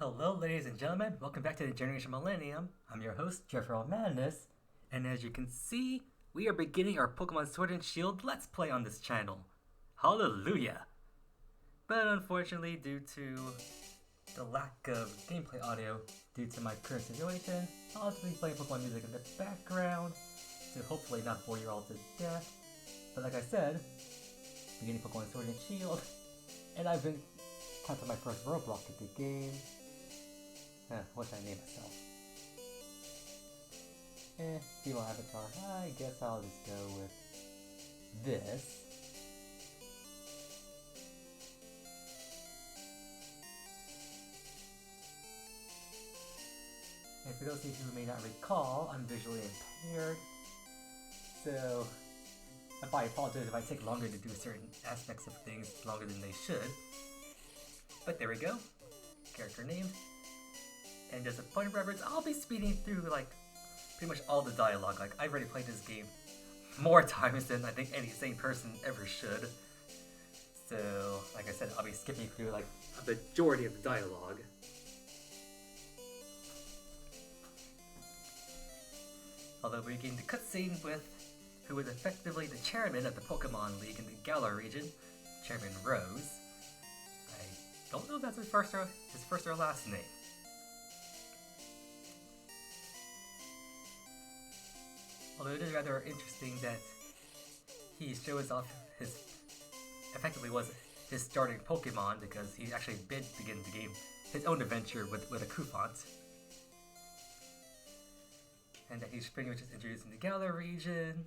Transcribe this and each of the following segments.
Hello, ladies and gentlemen. Welcome back to the Generation Millennium. I'm your host, Jeffrey Madness, and as you can see, we are beginning our Pokemon Sword and Shield Let's Play on this channel. Hallelujah! But unfortunately, due to the lack of gameplay audio due to my current situation, I'll just be playing Pokemon music in the background to hopefully not bore you all to death. But like I said, beginning Pokemon Sword and Shield, and I've been tapping my first roadblock at the game. What should I name myself? Female avatar. I guess I'll just go with this. And for those of you who may not recall, I'm visually impaired. So, I probably apologize if I take longer to do certain aspects of things longer than they should. But there we go. Character name. And as a point of reference, I'll be speeding through like pretty much all the dialogue. Like I've already played this game more times than I think any sane person ever should. So, like I said, I'll be skipping through like a majority of the dialogue. Although we begin the cutscene with who is effectively the chairman of the Pokemon League in the Galar region, Chairman Rose. I don't know if that's his first or last name. Although it is rather interesting that he shows off his, effectively was his starting Pokemon because he actually did begin the game, his own adventure with a Cufant. And that he's pretty much just introduced in the Galar region.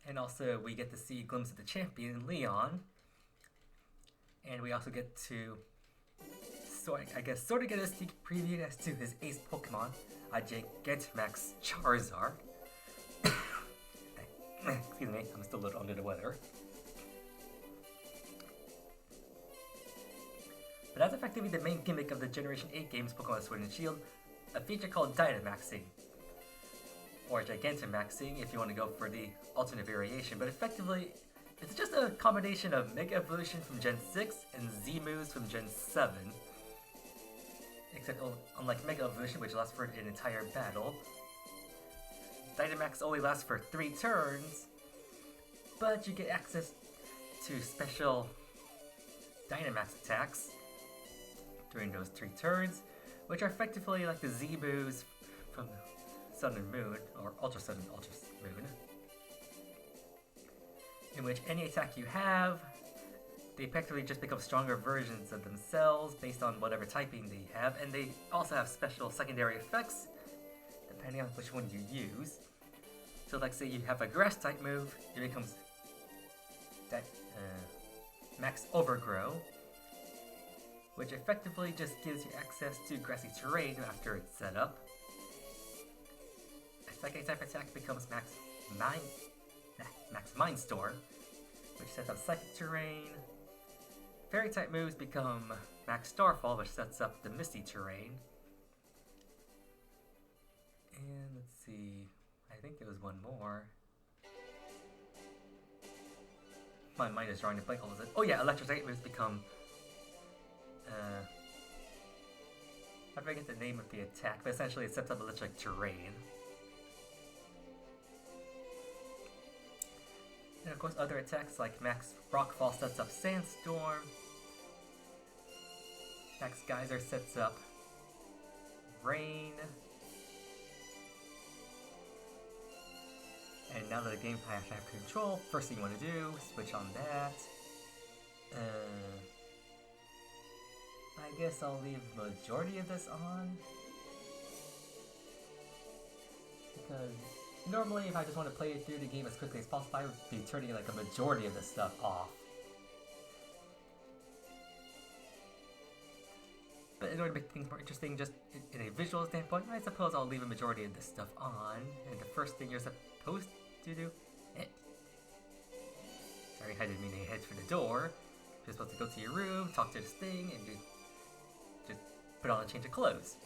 And also we get to see a glimpse of the champion, Leon. And we also get to sort of get a sneak preview as to his ace Pokemon, a Gigantamax Charizard. Excuse me, I'm still a little under the weather. But that's effectively the main gimmick of the Generation 8 games Pokemon Sword and Shield, a feature called Dynamaxing. Or Gigantamaxing if you want to go for the alternate variation, but effectively, it's just a combination of Mega Evolution from Gen 6 and Z-Moves from Gen 7. Except unlike Mega Evolution, which lasts for an entire battle, Dynamax only lasts for 3 turns, but you get access to special Dynamax attacks during those 3 turns, which are effectively like the Z-Moves from Sun and Moon, or Ultra Sun and Ultra Moon, in which any attack you have, they effectively just become stronger versions of themselves based on whatever typing they have, and they also have special secondary effects depending on which one you use. So like say you have a grass type move, it becomes that Max Overgrow, which effectively just gives you access to grassy terrain after it's set up. A second type attack becomes Max Mindstorm, which sets up psychic terrain. Fairy type moves become Max Starfall, which sets up the misty terrain. And let's see, I think there was one more. My mind is drawing a blank all of a sudden. Oh yeah, electric type moves become I forget the name of the attack, but essentially it sets up electric terrain. And of course other attacks like Max Rockfall sets up Sandstorm. Max Geyser sets up Rain. And now that the game I actually have control, first thing you want to do, switch on that. I guess I'll leave the majority of this on. Because normally if I just want to play it through the game as quickly as possible, I would be turning like a majority of this stuff off. But in order to make things more interesting, just in a visual standpoint, I suppose I'll leave a majority of this stuff on. And the first thing you're supposed to do... Sorry, I didn't mean to head for the door. You're supposed to go to your room, talk to this thing, and just put on a change of clothes.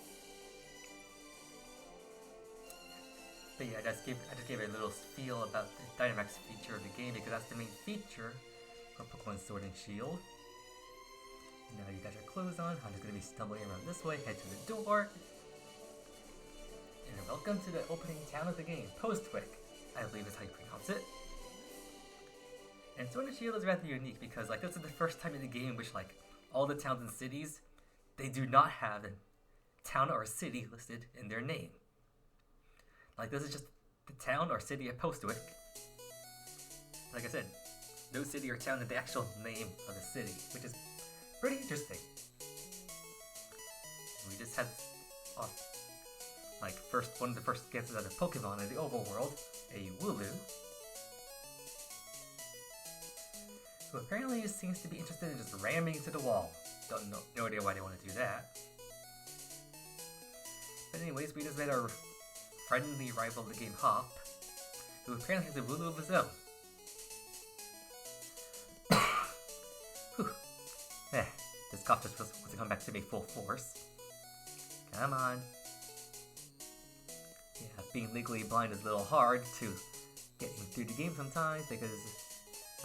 But yeah, I just gave a little spiel about the Dynamax feature of the game because that's the main feature for Pokemon Sword and Shield. Now you got your clothes on. I'm just gonna be stumbling around this way, head to the door. And welcome to the opening town of the game, Postwick, I believe is how you pronounce it. And Sword and Shield is rather unique because like this is the first time in the game which like all the towns and cities, they do not have a town or a city listed in their name. Like this is just the town or city of Postwick. Like I said, no city or town is the actual name of the city, which is pretty interesting. We just had like one of the first guesses of the Pokémon in the overworld, a Wooloo, who apparently seems to be interested in just ramming into the wall. Don't know, no idea why they want to do that. But anyways, we just met our friendly rival of the game, Hop, who apparently has a Wooloo of his own. This cough just wants to come back to me full force. Come on. Yeah, being legally blind is a little hard to getting through the game sometimes because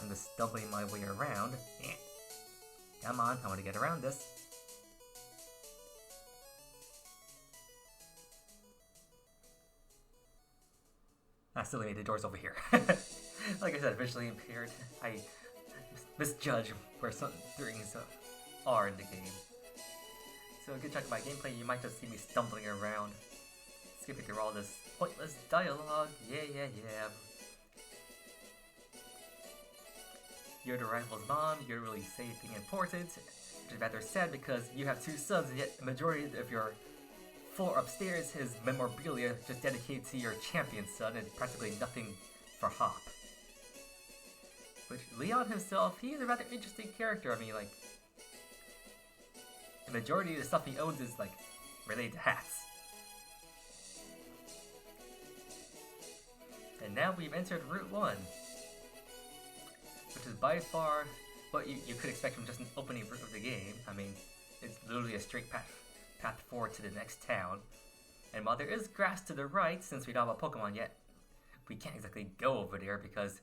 I'm just stumbling my way around. Come on, I want to get around this. I still made the doors over here. Like I said, visually impaired. I misjudge where some things are in the game. So a good chunk of my gameplay, you might just see me stumbling around, skipping through all this pointless dialogue. Yeah. You're the rival's mom, you don't really say anything important, which is rather sad because you have 2 sons and yet the majority of your floor upstairs is memorabilia just dedicated to your champion son and practically nothing for Hop. Which Leon himself, he is a rather interesting character. I mean, like, the majority of the stuff he owns is like related to hats. And now we've entered Route 1, which is by far what you could expect from just an opening route of the game. I mean, it's literally a straight path forward to the next town. And while there is grass to the right, since we don't have a Pokemon yet, we can't exactly go over there because,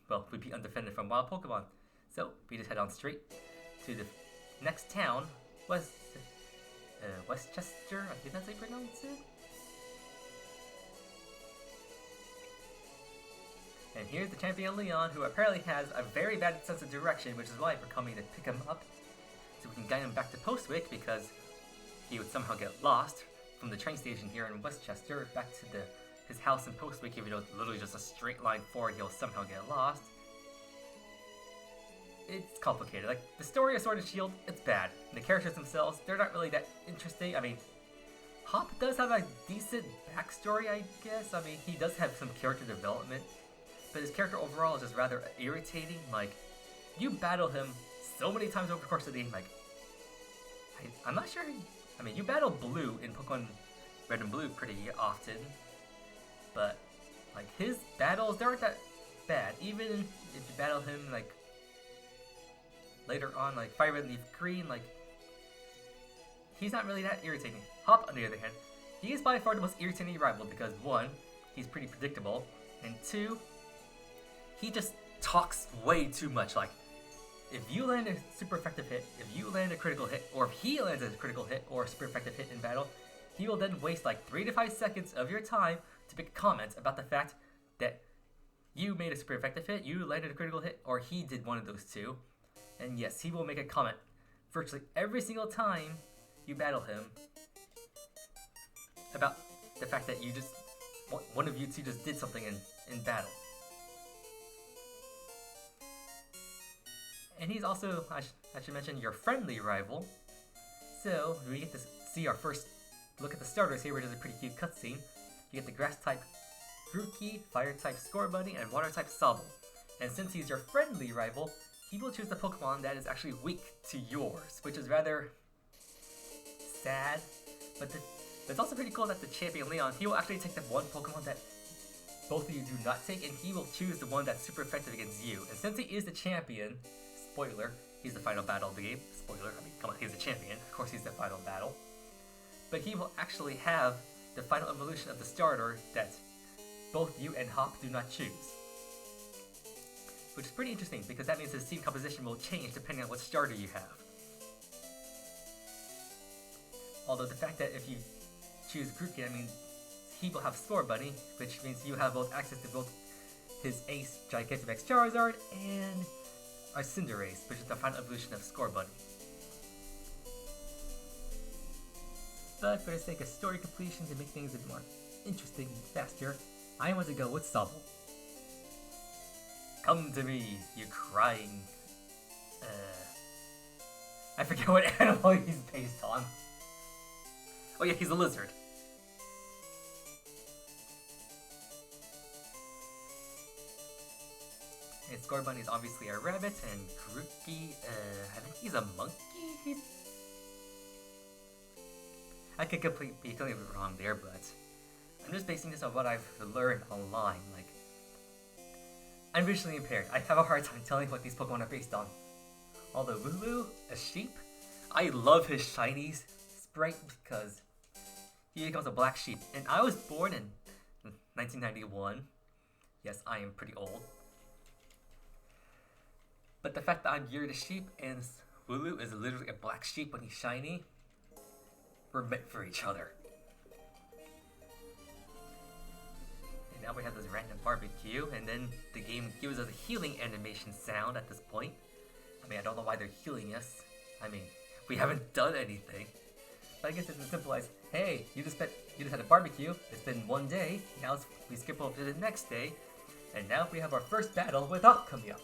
well, we'd be undefended from wild Pokemon. So we just head on straight to the next town, Westchester, I think that's how you pronounce it. And here's the champion Leon, who apparently has a very bad sense of direction, which is why we're coming to pick him up, so we can guide him back to Postwick, because he would somehow get lost from the train station here in Westchester back to his house in Postwick. Even though it's literally just a straight line forward, he'll somehow get lost. It's complicated. Like, the story of Sword and Shield, it's bad. And the characters themselves, they're not really that interesting. I mean, Hop does have a decent backstory, I guess. I mean, he does have some character development, but his character overall is just rather irritating. Like, you battle him so many times over the course of the game, like, I'm not sure. I mean, you battle Blue in Pokemon Red and Blue pretty often, but, like, his battles, they aren't that bad. Even if you battle him, like, later on, like Fire Red Leaf Green, like, he's not really that irritating. Hop, on the other hand, he is by far the most irritating rival because, 1, he's pretty predictable, and 2, he just talks way too much. Like, if you land a super effective hit, if you land a critical hit, or if he lands a critical hit or a super effective hit in battle, he will then waste like 3 to 5 seconds of your time to make comments about the fact that you made a super effective hit, you landed a critical hit, or he did one of those two. And yes, he will make a comment virtually every single time you battle him about the fact that you just, one of you two just did something in battle. And he's also, I should mention, your friendly rival. So, we get to see our first look at the starters here, which is a pretty cute cutscene. You get the Grass-type Grookey, Fire-type Scorbunny, and Water-type Sobble. And since he's your friendly rival, he will choose the Pokemon that is actually weak to yours, which is rather sad. But it's also pretty cool that the champion Leon, he will actually take the one Pokemon that both of you do not take, and he will choose the one that's super effective against you. And since he is the champion, spoiler, he's the final battle of the game. Spoiler, I mean, come on, he's the champion. Of course he's the final battle. But he will actually have the final evolution of the starter that both you and Hop do not choose. Which is pretty interesting, because that means his team composition will change depending on what starter you have. Although the fact that if you choose Grookey, that means he will have Score Bunny, which means you have both access to both his Ace Gigantamax Charizard and our Cinderace, which is the final evolution of Score Bunny. But for the sake of story completion, to make things a bit more interesting and faster, I want to go with Sobble. Come to me, you crying... I forget what animal he's based on. Oh yeah, he's a lizard. And Score Bunny is obviously a rabbit, and Grookey, I think he's a monkey? I could be completely wrong there, but I'm just basing this on what I've learned online. Like, I'm visually impaired. I have a hard time telling what these Pokemon are based on. Although Wooloo, a sheep, I love his shiny sprite because he becomes a black sheep. And I was born in 1991. Yes, I am pretty old. But the fact that I'm geared a sheep and Wooloo is literally a black sheep when he's shiny, we're meant for each other. And now we have this random barbecue, and then the game gives us a healing animation sound at this point. I mean, I don't know why they're healing us. I mean, we haven't done anything. But I guess it's as simple as, hey, you just had a barbecue, it's been one day, now we skip over to the next day, and now we have our first battle with Hop coming up.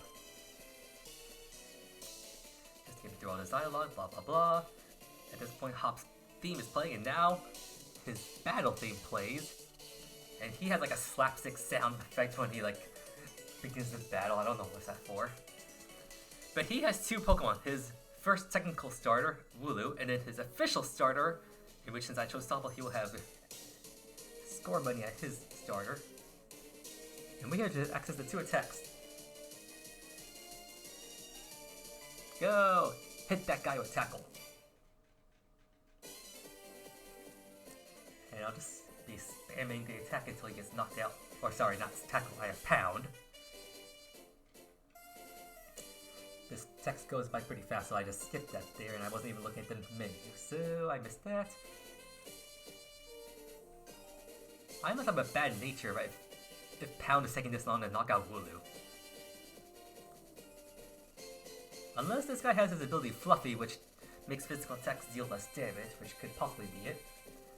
Just getting through all this dialogue, blah blah blah. At this point, Hop's theme is playing, and now his battle theme plays, and he has like a slapstick sound effect when he like begins the battle. I don't know what's that for. But he has two Pokemon, his first technical starter, Wooloo, and then his official starter, in which since I chose Sobble, he will have Score Bunny at his starter. And we have to access the two attacks. Go! Hit that guy with Tackle. And I'll just be spamming the attack until he gets knocked out. Or sorry, not Tackle, I have Pound. This text goes by pretty fast, so I just skipped that there, and I wasn't even looking at the menu, so I missed that. I must have a bad nature, right? If Pound is taking this long to knock out Wooloo. Unless this guy has his ability Fluffy, which makes physical attacks deal less damage, which could possibly be it.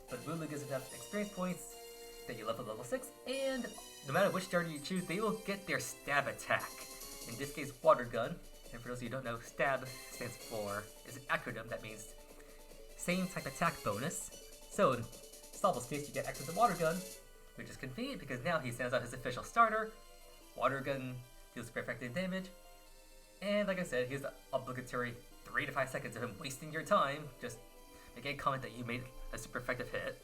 But Wooloo gives enough experience points that you level 6, and no matter which starter you choose, they will get their stab attack. In this case, Water Gun. And for those of you who don't know, stab stands for, is an acronym that means same type attack bonus. So in Sobble's case, you get access to Water Gun, which is convenient because now he sends out his official starter. Water Gun deals great effective damage. And like I said, here's the obligatory 3 to 5 seconds of him wasting your time. Just make a comment that you made a super effective hit.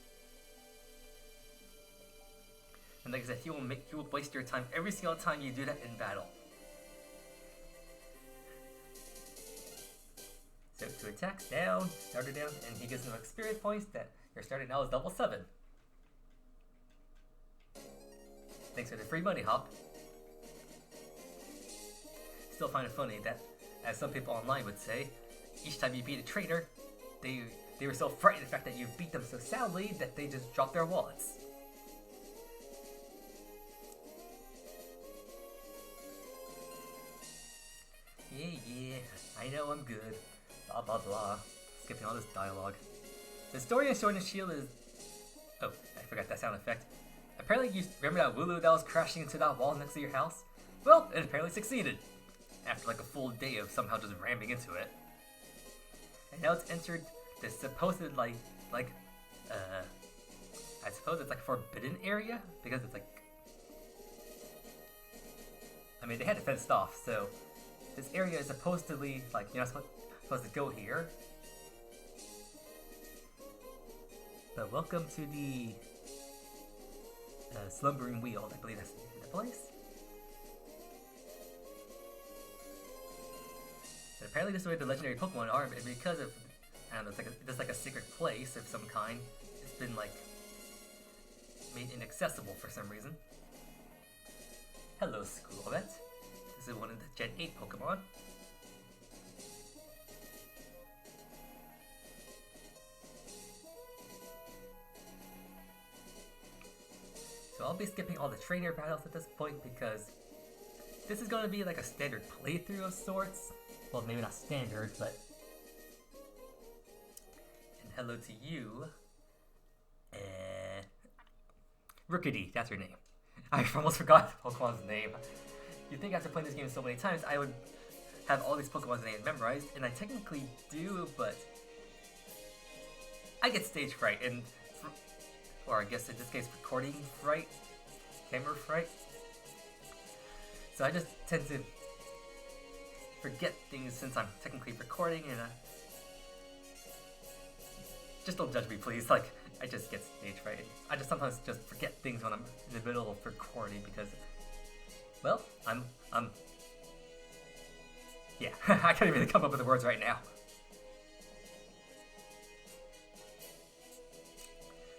And like I said, he will waste your time every single time you do that in battle. So to attack, down, starter down, and he gives him experience points that your starter now is level 7. Thanks for the free money, Hop. Still find it funny that, as some people online would say, each time you beat a trainer, they were so frightened of the fact that you beat them so soundly that they just dropped their wallets. Yeah, I know I'm good. Blah blah blah. Skipping all this dialogue. The story of Sword and Shield is... Oh, I forgot that sound effect. Apparently you remember that Wooloo that was crashing into that wall next to your house? Well, it apparently succeeded. After like a full day of somehow just ramming into it. And now it's entered this supposed I suppose it's like a forbidden area? Because it's like... I mean, they had it fenced off, so... This area is supposedly, like, you're not supposed to go here. But welcome to the Slumbering Wheel. I believe that's the place. But apparently this is where the legendary Pokemon are, and because of, I don't know, it's like a secret place of some kind. It's been, like, made inaccessible for some reason. Hello, Schoolvet. This is one of the Gen 8 Pokemon. So I'll be skipping all the trainer battles at this point because this is going to be like a standard playthrough of sorts. Well, maybe not standard, but... And hello to you. Rookity, that's her name. I almost forgot Pokemon's name. You'd think after playing this game so many times, I would have all these Pokemon's names memorized, and I technically do, but I get stage fright, and or I guess in this case recording fright, camera fright. So I just tend to forget things since I'm technically recording, and just don't judge me, please. Like, I just get stage fright. I just sometimes just forget things when I'm in the middle of recording because, well, yeah, I can't even come up with the words right now.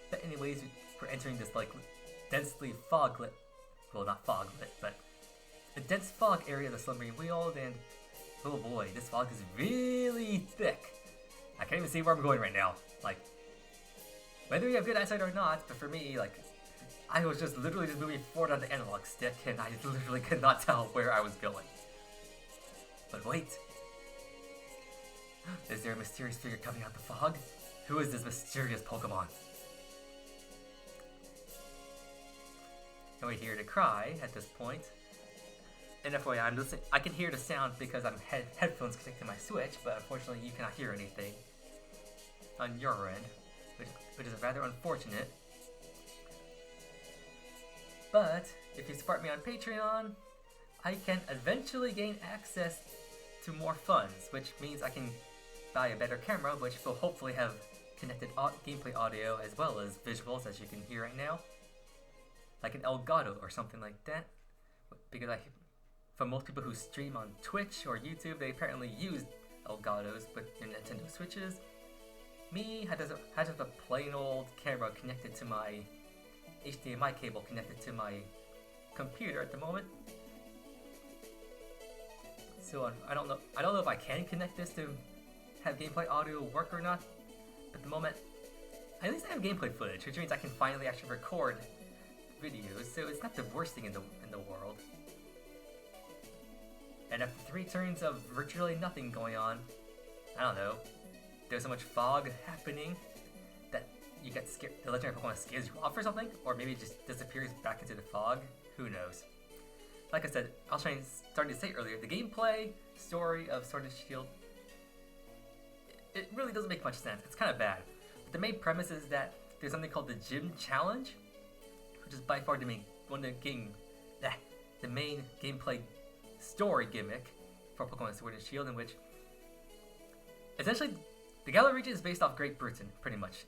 But anyways, we're entering this like densely fog-lit, well, not fog-lit, but a dense fog area of the Slumbering Weald, and oh boy, this fog is really thick. I can't even see where I'm going right now. Like, whether you have good eyesight or not, but for me, like, I was just literally just moving forward on the analog stick, and I literally could not tell where I was going. But wait. Is there a mysterious figure coming out the fog? Who is this mysterious Pokemon? And we hear the cry at this point. And FYI, I'm listening. I can hear the sound because I'm headphones connected to my Switch, but unfortunately you cannot hear anything on your end, which is rather unfortunate. But if you support me on Patreon, I can eventually gain access to more funds, which means I can buy a better camera, which will hopefully have connected gameplay audio as well as visuals, as you can hear right now. Like an Elgato or something like that. Because for most people who stream on Twitch or YouTube, they apparently use Elgatos, but in Nintendo Switches. Me, I just have a plain old camera connected to my HDMI cable connected to my computer at the moment. So I don't know if I can connect this to have gameplay audio work or not. But at the moment, at least I have gameplay footage, which means I can finally actually record videos. So it's not the worst thing in the world. And after 3 turns of virtually nothing going on, I don't know, there's so much fog happening that you get scared. The legendary Pokemon scares you off or something, or maybe it just disappears back into the fog. Who knows? Like I said, I was starting to say earlier, the gameplay story of Sword and Shield, it really doesn't make much sense. It's kind of bad. But the main premise is that there's something called the Gym Challenge, which is by far the main gameplay story gimmick for Pokemon Sword and Shield, in which essentially the Galar region is based off Great Britain, pretty much.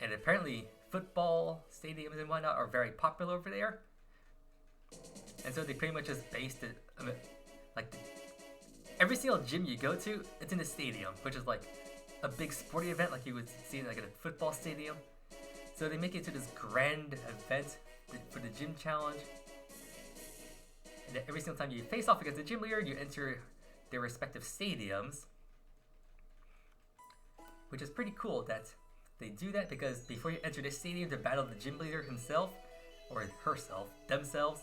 And apparently football stadiums and whatnot are very popular over there. And so they pretty much just based it, every single gym you go to, it's in a stadium, which is like a big sporting event like you would see like at a football stadium. So they make it to this grand event for the Gym Challenge. And every single time you face off against the gym leader, you enter their respective stadiums. Which is pretty cool that they do that, because before you enter the stadium to battle the gym leader himself, or herself, themselves,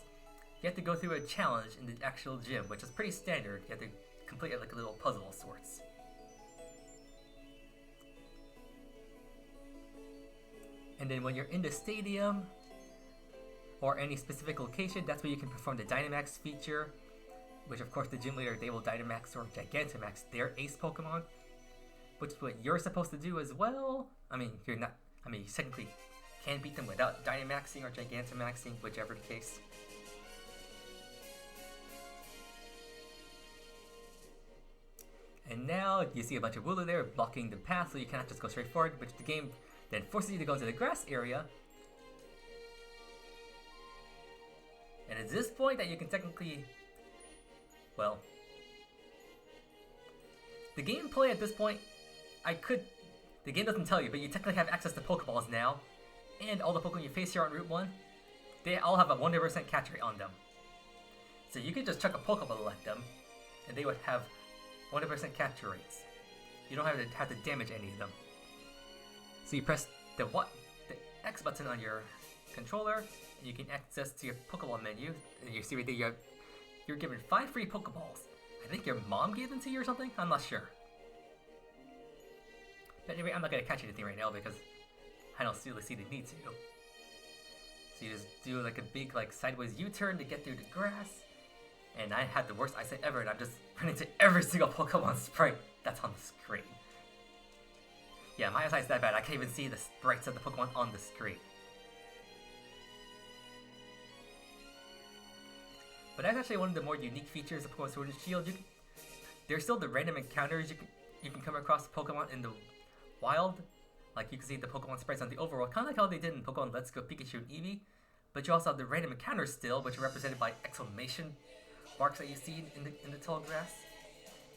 you have to go through a challenge in the actual gym, which is pretty standard. You have to complete it like a little puzzle of sorts. And then when you're in the stadium, or any specific location, that's where you can perform the Dynamax feature, which of course the gym leader, they will Dynamax or Gigantamax their ace Pokemon, which is what you're supposed to do as well. You technically can beat them without Dynamaxing or Gigantamaxing, whichever the case. And now you see a bunch of Wooloo there blocking the path, so you cannot just go straight forward, which the game then forces you to go to the grass area. And it's this point that you can technically, well, the gameplay at this point, the game doesn't tell you, but you technically have access to Pokeballs now, and all the Pokemon you face here on Route 1, they all have a 100% catch rate on them. So you could just chuck a Pokeball at them, and they would have 100% capture rates. You don't have to damage any of them. So you press the X button on your controller, you can access to your Pokemon menu, and you see right there you're given 5 free Pokeballs. I think your mom gave them to you or something? I'm not sure. But anyway, I'm not gonna catch anything right now because I don't really see the need to. So you just do like a big like sideways U-turn to get through the grass. And I had the worst eyesight ever, and I'm just running into every single Pokemon sprite that's on the screen. Yeah, my eyesight's that bad, I can't even see the sprites of the Pokemon on the screen. But that's actually one of the more unique features of Pokemon Sword and Shield. There's still the random encounters you can come across Pokemon in the wild. Like you can see the Pokemon sprites on the overworld, kind of like how they did in Pokemon Let's Go Pikachu and Eevee. But you also have the random encounters still, which are represented by exclamation marks that you see in the tall grass.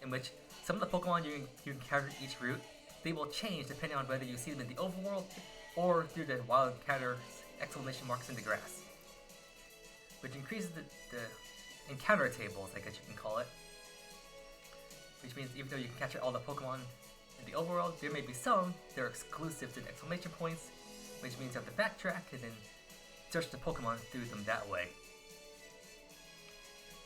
In which some of the Pokemon you encounter each route, they will change depending on whether you see them in the overworld or through the wild encounters exclamation marks in the grass. Which increases the encounter tables, I guess you can call it. Which means even though you can capture all the Pokemon in the overworld, there may be some that are exclusive to the exclamation points, which means you have to backtrack and then search the Pokemon through them that way.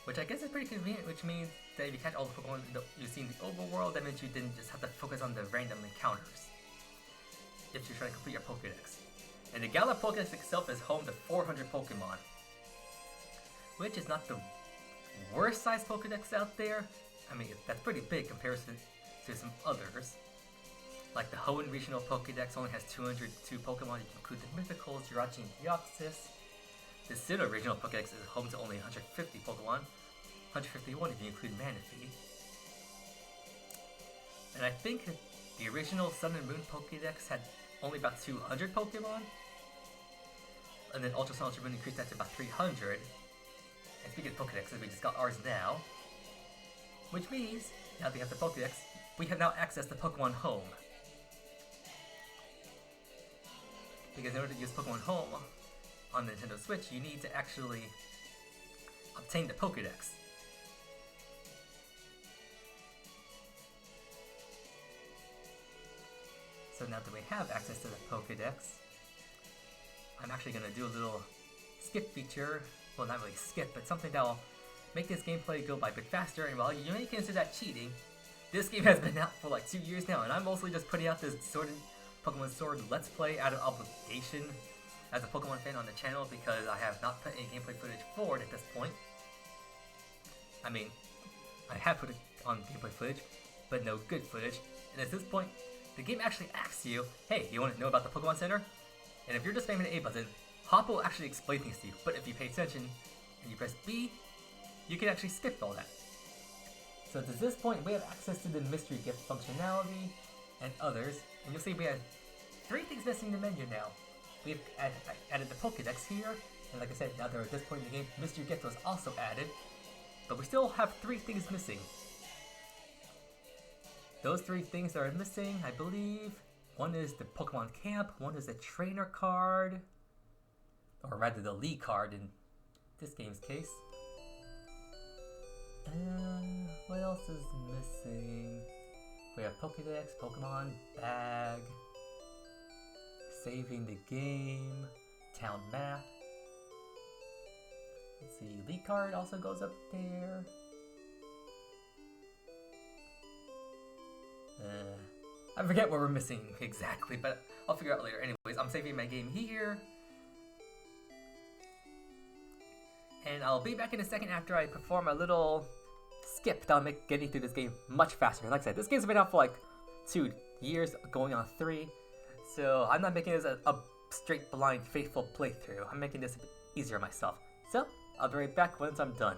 Which I guess is pretty convenient, which means that if you catch all the Pokemon you see in the overworld, that means you didn't just have to focus on the random encounters if you're trying to complete your Pokédex. And the Galar Pokédex itself is home to 400 Pokemon, which is not the worst sized Pokédex out there. I mean, that's pretty big compared to some others. Like the Hoenn Regional Pokédex only has 202 Pokemon. You can include the Mythicals, Jirachi, and Deoxys. The Sinnoh Regional Pokédex is home to only 150 Pokemon. 151 if you include Manaphy. And I think the original Sun and Moon Pokédex had only about 200 Pokemon. And then Ultra Sun Ultra Moon increased that to about 300. And speaking of Pokédexes, we just got ours now. Which means, now that we have the Pokédex, we have now access to Pokemon Home. Because in order to use Pokemon Home on the Nintendo Switch, you need to actually obtain the Pokédex. So now that we have access to the Pokédex, I'm actually going to do a little skip feature. Well, not really skip, but something that will make this gameplay go by a bit faster. And while you may consider that cheating, this game has been out for like 2 years now, and I'm mostly just putting out this Pokemon Sword Let's Play out of obligation as a Pokemon fan on the channel because I have not put any gameplay footage forward at this point. I mean, I have put it on gameplay footage, but no good footage. And at this point, the game actually asks you, hey, you want to know about the Pokemon Center? And if you're just spamming the A button, Hop will actually explain things to you. But if you pay attention and you press B, you can actually skip all that. So at this point, we have access to the mystery gift functionality and others. And you'll see we have 3 things missing in the menu now. We've added the Pokédex here, and like I said, now that at this point in the game, mystery gift was also added. But we still have 3 things missing. Those 3 things that are missing, I believe, one is the Pokemon Camp, one is the Trainer card, or rather the League card in this game's case. What else is missing? We have Pokédex, Pokemon Bag, saving the game, town map. Let's see, League card also goes up there. I forget what we're missing exactly, but I'll figure out later. Anyways, I'm saving my game here. And I'll be back in a second after I perform a little skip that'll make getting through this game much faster. Like I said, this game's been out for like 2 years, going on 3. So I'm not making this a straight blind faithful playthrough. I'm making this a bit easier myself. So I'll be right back once I'm done.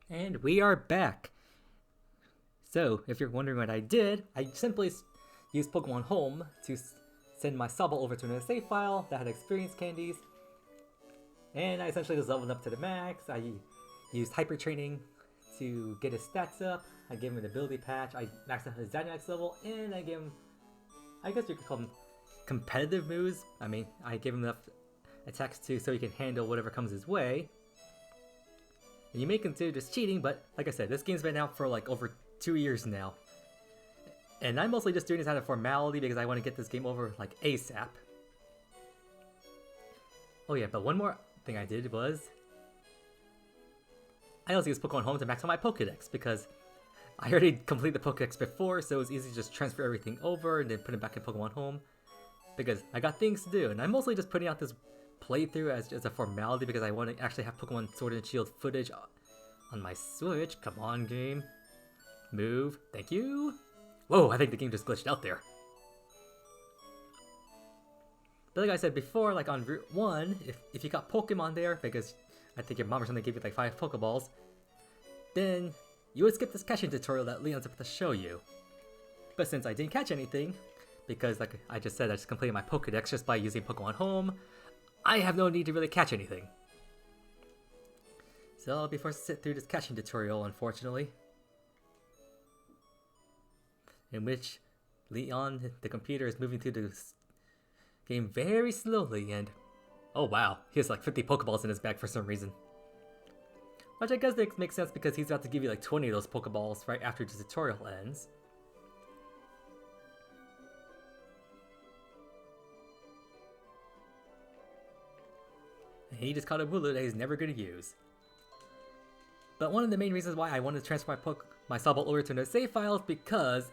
And we are back. So if you're wondering what I did, I simply used Pokemon Home to send my Sobble over to another save file that had experience candies. And I essentially just leveled up to the max. I used Hyper Training to get his stats up. I gave him an ability patch. I maxed out his Dynamax level, and I gave him, I guess you could call them competitive moves. I mean, I gave him enough attacks too so he can handle whatever comes his way. And you may consider this cheating, but like I said, this game's been out for like over 2 years now. And I'm mostly just doing this out of formality because I want to get this game over like ASAP. Oh yeah, but one more thing I did was I also used Pokemon Home to max out my Pokedex because I already completed the Pokedex before, so it was easy to just transfer everything over and then put it back in Pokemon Home because I got things to do, and I'm mostly just putting out this playthrough as a formality because I want to actually have Pokemon Sword and Shield footage on my Switch. Come on, game. Move. Thank you. Whoa, I think the game just glitched out there. But like I said before, like on Route 1, if you got Pokemon there, because I think your mom or something gave you like 5 Pokeballs, then you would skip this catching tutorial that Leon's about to show you. But since I didn't catch anything, because like I just said, I just completed my Pokedex just by using Pokemon Home, I have no need to really catch anything. So I'll be forced to sit through this catching tutorial, unfortunately. In which Leon, the computer, is moving through the game very slowly and... Oh wow, he has like 50 Pokeballs in his bag for some reason. Which I guess makes sense because he's about to give you like 20 of those Pokeballs right after the tutorial ends. And he just caught a Wooloo that he's never going to use. But one of the main reasons why I wanted to transfer my Sobble over to the save file is because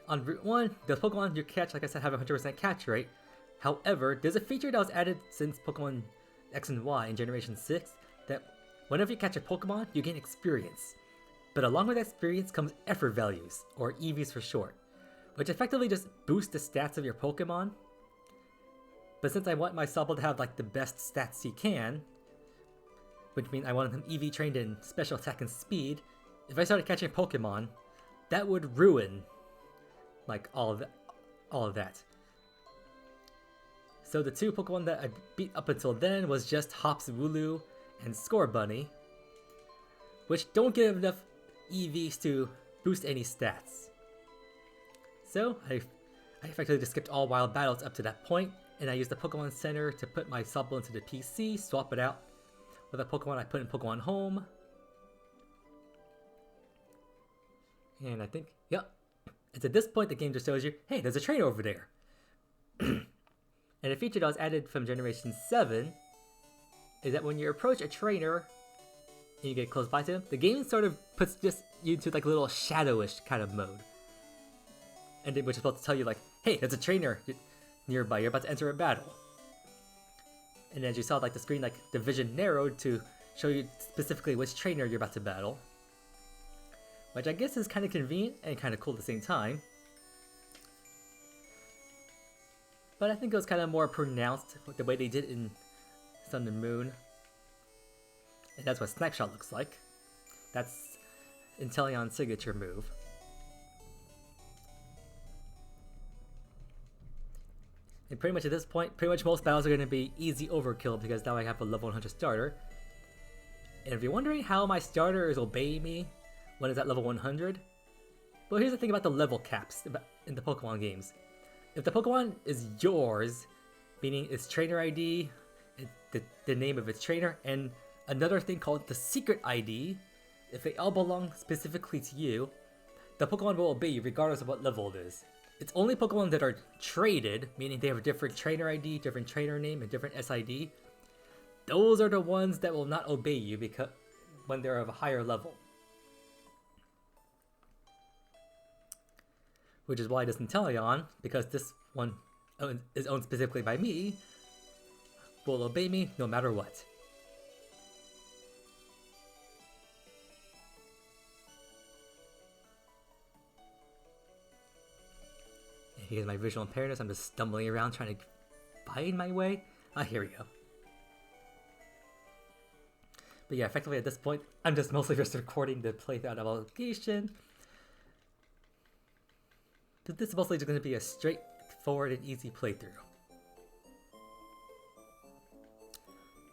on Route 1, the Pokemon you catch, like I said, have a 100% catch rate. However, there's a feature that was added since Pokemon X and Y in Generation 6 that whenever you catch a Pokemon, you gain experience. But along with experience comes effort values, or EVs for short, which effectively just boost the stats of your Pokemon. But since I want my Sobble to have like the best stats he can, which means I wanted him EV trained in special attack and speed, if I started catching Pokemon, that would ruin like all of that. So the 2 Pokemon that I beat up until then was just Hops Wooloo and Scorbunny, which don't give enough EVs to boost any stats. So I effectively just skipped all wild battles up to that point, and I used the Pokemon Center to put my Sobble into the PC, swap it out with a Pokemon I put in Pokemon Home. And I think, yep. It's at this point the game just shows you, hey, there's a trainer over there. And a feature that was added from Generation 7 is that when you approach a trainer and you get close by to him, the game sort of puts just you into like a little shadowish kind of mode. And which is supposed to tell you like, hey, there's a trainer nearby, you're about to enter a battle. And as you saw like the screen, like the vision narrowed to show you specifically which trainer you're about to battle. Which I guess is kind of convenient and kind of cool at the same time. But I think it was kind of more pronounced with the way they did it in Sun and Moon. And that's what Snapshot looks like. That's Inteleon's signature move. And pretty much at this point, pretty much most battles are going to be easy overkill because now I have a level 100 starter. And if you're wondering how my starter is obeying me when it's at level 100, well, here's the thing about the level caps in the Pokemon games. If the Pokemon is yours, meaning its trainer ID, the name of its trainer, and another thing called the secret ID, if they all belong specifically to you, the Pokemon will obey you regardless of what level it is. It's only Pokemon that are traded, meaning they have a different trainer ID, different trainer name, and different SID. Those are the ones that will not obey you because when they're of a higher level. Which is why this Inteleon, because this one is owned specifically by me, will obey me no matter what. And here's my visual impairment. I'm just stumbling around trying to find my way. Ah, here we go. But yeah, effectively at this point, I'm just mostly just recording the playthrough of location. This is mostly just going to be a straightforward and easy playthrough.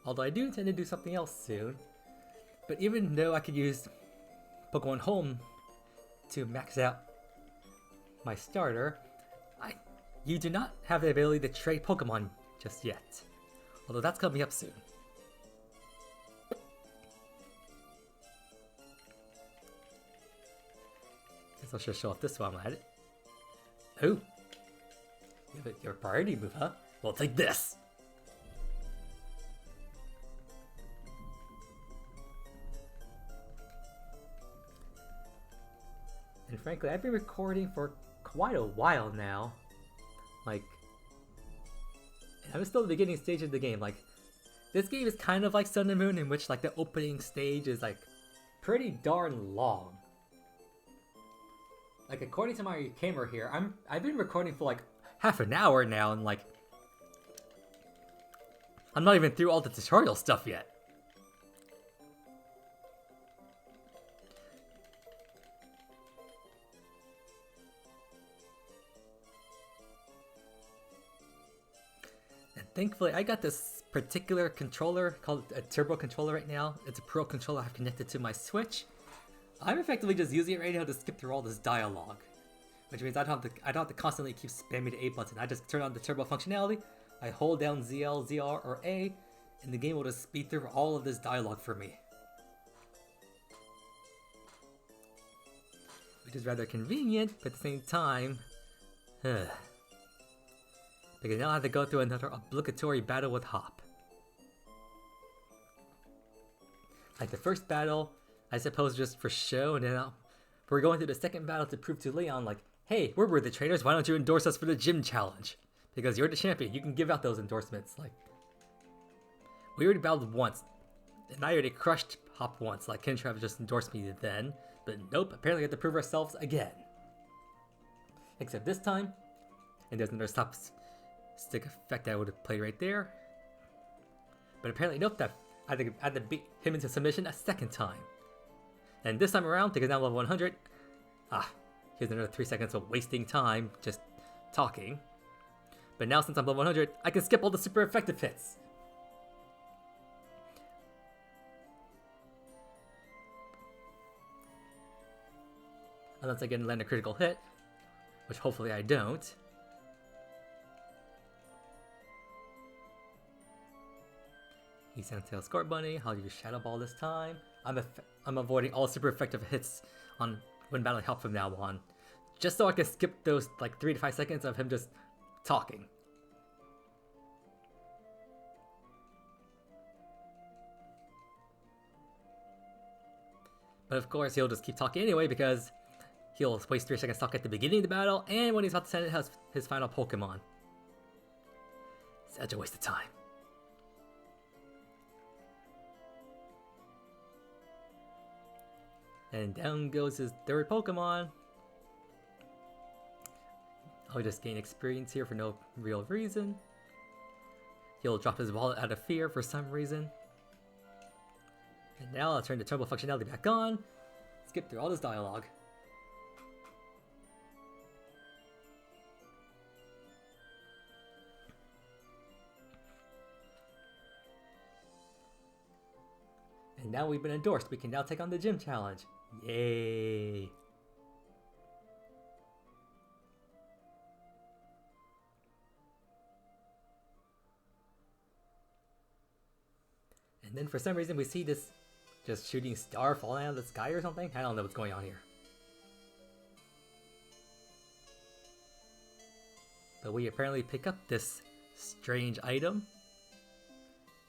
Although I do intend to do something else soon. But even though I could use Pokemon Home to max out my starter, you do not have the ability to trade Pokemon just yet. Although that's coming up soon. Guess I'll just show off this while I'm at it. Oh! You have your priority move, huh? Well, take this! frankly, I've been recording for quite a while now. Like, I'm still in the beginning stage of the game. Like, this game is kind of like Sun and Moon, in which like the opening stage is like pretty darn long. Like, according to my camera here, I've been recording for like half an hour now, and like I'm not even through all the tutorial stuff yet. And thankfully, I got this particular controller called a turbo controller right now. It's a pro controller I have connected to my Switch. I'm effectively just using it right now to skip through all this dialogue, which means I don't have to constantly keep spamming the A button. I just turn on the turbo functionality. I hold down ZL, ZR, or A, and the game will just speed through all of this dialogue for me, which is rather convenient, but at the same time, because now I have to go through another obligatory battle with Hop. Like the first battle, I suppose just for show, and then we're going through the second battle to prove to Leon, like, hey, we're the trainers, why don't you endorse us for the gym challenge? Because you're the champion, you can give out those endorsements. Like, we already battled once, and I already crushed Hop once, like Kentrav just endorsed me then, but nope, apparently we have to prove ourselves again. Except this time, and there's another stop stick effect that I would have played right there. But apparently nope, I had to beat him into submission a second time. And this time around, because now level 100, here's another 3 seconds of wasting time just talking. But now since I'm level 100, I can skip all the super effective hits. Unless I get land a critical hit, which hopefully I don't. He's Sandtail Score Bunny. I'll use Shadow Ball this time. I'm avoiding all super effective hits on when battling Help from now on, just so I can skip those like 3 to 5 seconds of him just talking. But of course, he'll just keep talking anyway because he'll waste 3 seconds talking at the beginning of the battle and when he's about to send it his final Pokemon. Such a waste of time. And down goes his third Pokemon. I'll just gain experience here for no real reason. He'll drop his wallet out of fear for some reason. And now I'll turn the turbo functionality back on. Skip through all this dialogue. And now we've been endorsed. We can now take on the gym challenge. Yay! And then for some reason we see this just shooting star falling out of the sky or something. I don't know what's going on here. But we apparently pick up this strange item.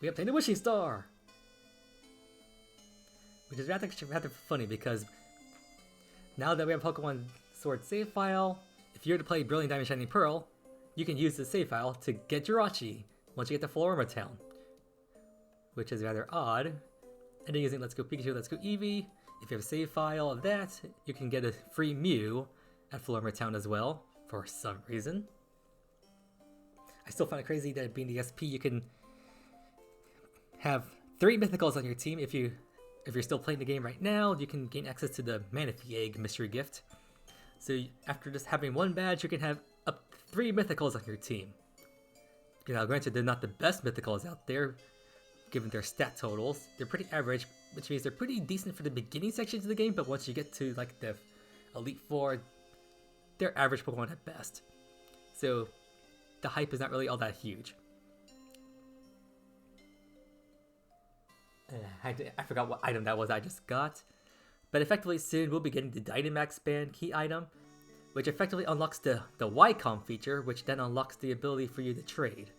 We obtain a wishing star! Which is rather funny because now that we have Pokemon Sword save file, if you're to play Brilliant Diamond Shining Pearl, you can use the save file to get Jirachi once you get to Florima Town. Which is rather odd. And then using Let's Go Pikachu, Let's Go Eevee, if you have a save file of that, you can get a free Mew at Florima Town as well, for some reason. I still find it crazy that being the SP, you can have 3 Mythicals on your team. If you're still playing the game right now, you can gain access to the Manaphy Egg mystery gift. So after just having 1 badge, you can have up to 3 Mythicals on your team. Now granted, they're not the best Mythicals out there, given their stat totals. They're pretty average, which means they're pretty decent for the beginning sections of the game, but once you get to like the Elite Four, they're average Pokemon at best. So the hype is not really all that huge. I forgot what item that was I just got. But effectively soon we'll be getting the Dynamax Band key item, which effectively unlocks the Y-Com feature, which then unlocks the ability for you to trade.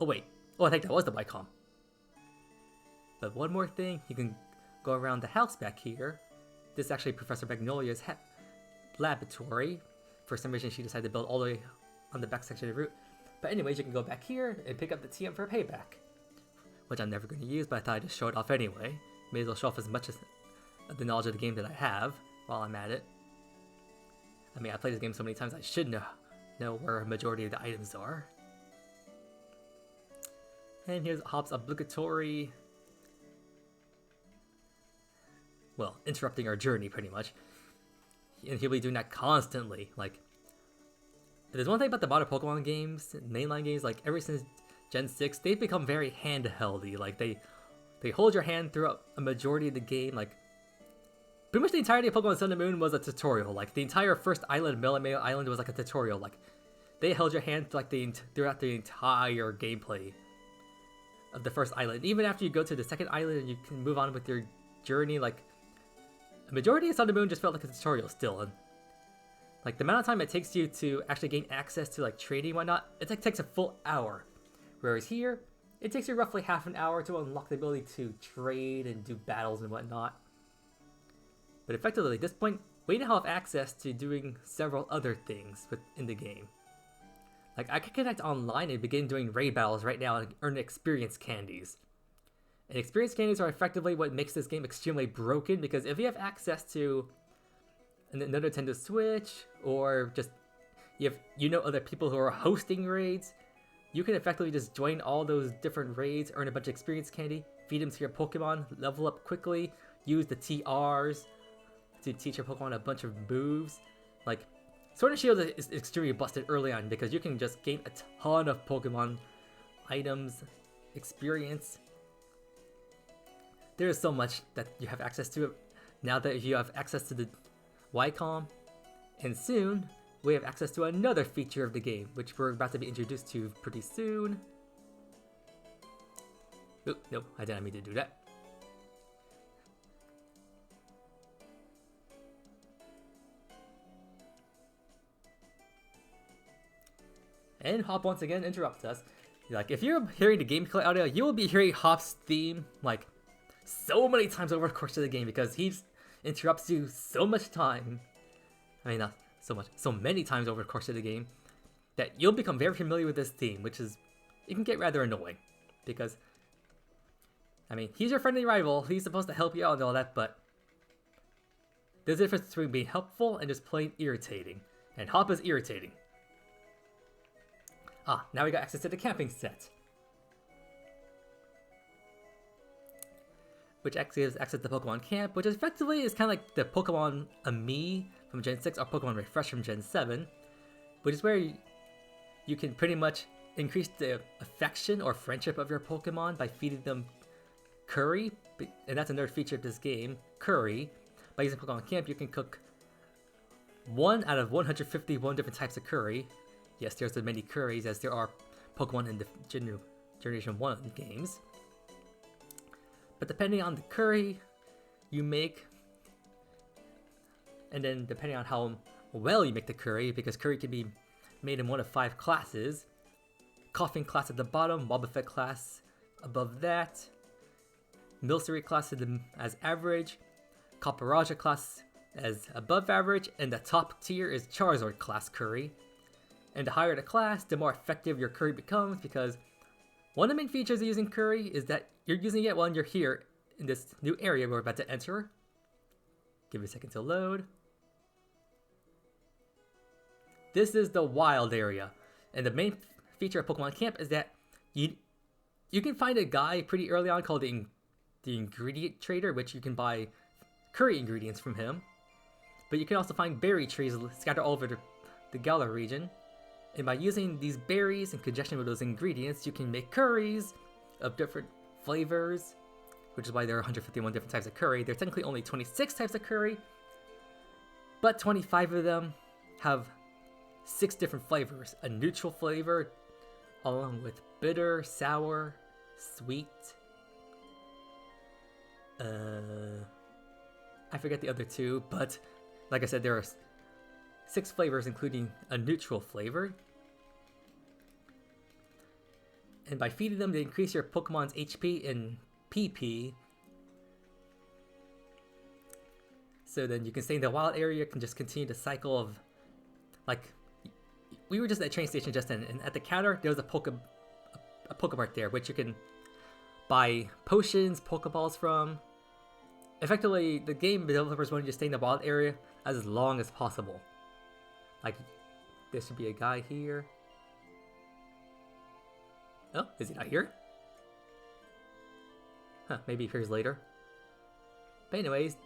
Oh wait, I think that was the Y-Com. But one more thing, you can go around the house back here. This is actually Professor Magnolia's laboratory. For some reason, she decided to build all the way on the back section of the route. But anyways, you can go back here and pick up the TM for payback, which I'm never going to use, but I thought I'd just show it off anyway. May as well show off as much as the knowledge of the game that I have while I'm at it. I mean, I played this game so many times, I should know where a majority of the items are. And here's Hop's obligatory, well, interrupting our journey pretty much. And he'll be doing that constantly. Like, there's one thing about the modern Pokemon games, mainline games, like ever since Gen 6, they've become very handheldy. Like they hold your hand throughout a majority of the game. Like, pretty much the entirety of Pokemon Sun and Moon was a tutorial. Like, the entire first island, Melemele Island, was like a tutorial. Like, they held your hand like throughout the entire gameplay of the first island. Even after you go to the second island and you can move on with your journey, like, the majority of Sun and Moon just felt like a tutorial still. And like, the amount of time it takes you to actually gain access to like trading and whatnot, it like takes a full hour. Whereas here, it takes you roughly half an hour to unlock the ability to trade and do battles and whatnot. But effectively, at this point, we now have access to doing several other things within the game. Like, I could connect online and begin doing raid battles right now and earn experience candies. And experience candies are effectively what makes this game extremely broken, because if you have access to another Nintendo Switch, or just you know other people who are hosting raids, you can effectively just join all those different raids, earn a bunch of experience candy, feed them to your Pokemon, level up quickly, use the TRs to teach your Pokemon a bunch of moves. Like, Sword and Shield is extremely busted early on because you can just gain a ton of Pokemon items, experience. There is so much that you have access to now that you have access to the Y-Com, and soon we have access to another feature of the game, which we're about to be introduced to pretty soon. Oop, nope, I didn't mean to do that. And Hop once again interrupts us. Like, if you're hearing the gameplay audio, you will be hearing Hop's theme like so many times over the course of the game, because he interrupts you so much time. I mean, not so much, so many times over the course of the game, that you'll become very familiar with this theme, which is, it can get rather annoying. Because, I mean, he's your friendly rival, he's supposed to help you out and all that, but there's a difference between being helpful and just plain irritating. And Hop is irritating. Ah, now we got access to the camping set, which actually gives access to Pokemon Camp, which effectively is kind of like the Pokemon Ami from Gen 6 or Pokemon Refresh from Gen 7, which is where you can pretty much increase the affection or friendship of your Pokemon by feeding them curry, and that's another feature of this game, curry. By using Pokemon Camp, you can cook 1 out of 151 different types of curry. Yes, there's as many curries as there are Pokemon in the Generation 1 games. But depending on the curry you make, and then depending on how well you make the curry, because curry can be made in one of 5 classes. Coughing class at the bottom, Wobbuffet class above that, Milcery class as average, Copperajah class as above average, and the top tier is Charizard class curry. And the higher the class, the more effective your curry becomes, because one of the main features of using curry is that you're using it while you're here in this new area we're about to enter. Give it a second to load. This is the wild area, and the main feature of Pokemon Camp is that you can find a guy pretty early on called the ingredient trader, which you can buy curry ingredients from him. But you can also find berry trees scattered all over the Galar region. And by using these berries in conjunction with those ingredients, you can make curries of different flavors, which is why there are 151 different types of curry. There are technically only 26 types of curry, but 25 of them have 6 different flavors. A neutral flavor, along with bitter, sour, sweet. I forget the other 2, but like I said, there are 6 flavors, including a neutral flavor. And by feeding them, they increase your Pokemon's HP and PP So then you can stay in the wild area, can just continue the cycle of, like, we were just at a train station just then, and at the counter there was a Pokemart there, which you can buy potions, Pokeballs from. Effectively, the game developers wanted you to stay in the wild area as long as possible. Like, there should be a guy here. Oh, is he not here? Huh, maybe he appears later. But anyways,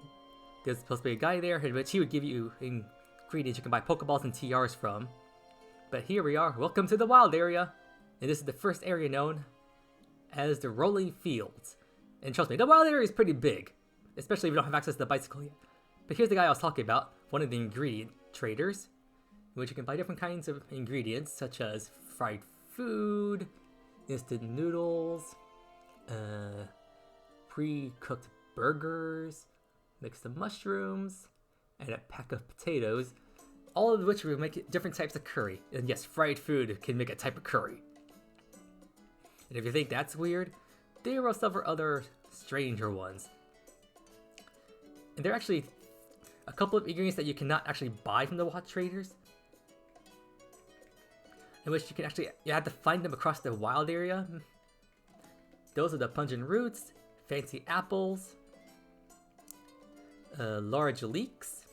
there's supposed to be a guy there in which he would give you ingredients you can buy Pokeballs and TRs from. But here we are, welcome to the wild area! And this is the first area known as the Rolling Fields. And trust me, the wild area is pretty big, especially if you don't have access to the bicycle yet. But here's the guy I was talking about, one of the ingredient traders, in which you can buy different kinds of ingredients, such as fried food, instant noodles, pre-cooked burgers, mixed of mushrooms, and a pack of potatoes, all of which will make different types of curry. And yes, fried food can make a type of curry. And if you think that's weird, there are several other stranger ones. And there are actually a couple of ingredients that you cannot actually buy from the wild traders, in which you have to find them across the wild area. Those are the pungent roots, fancy apples, large leeks,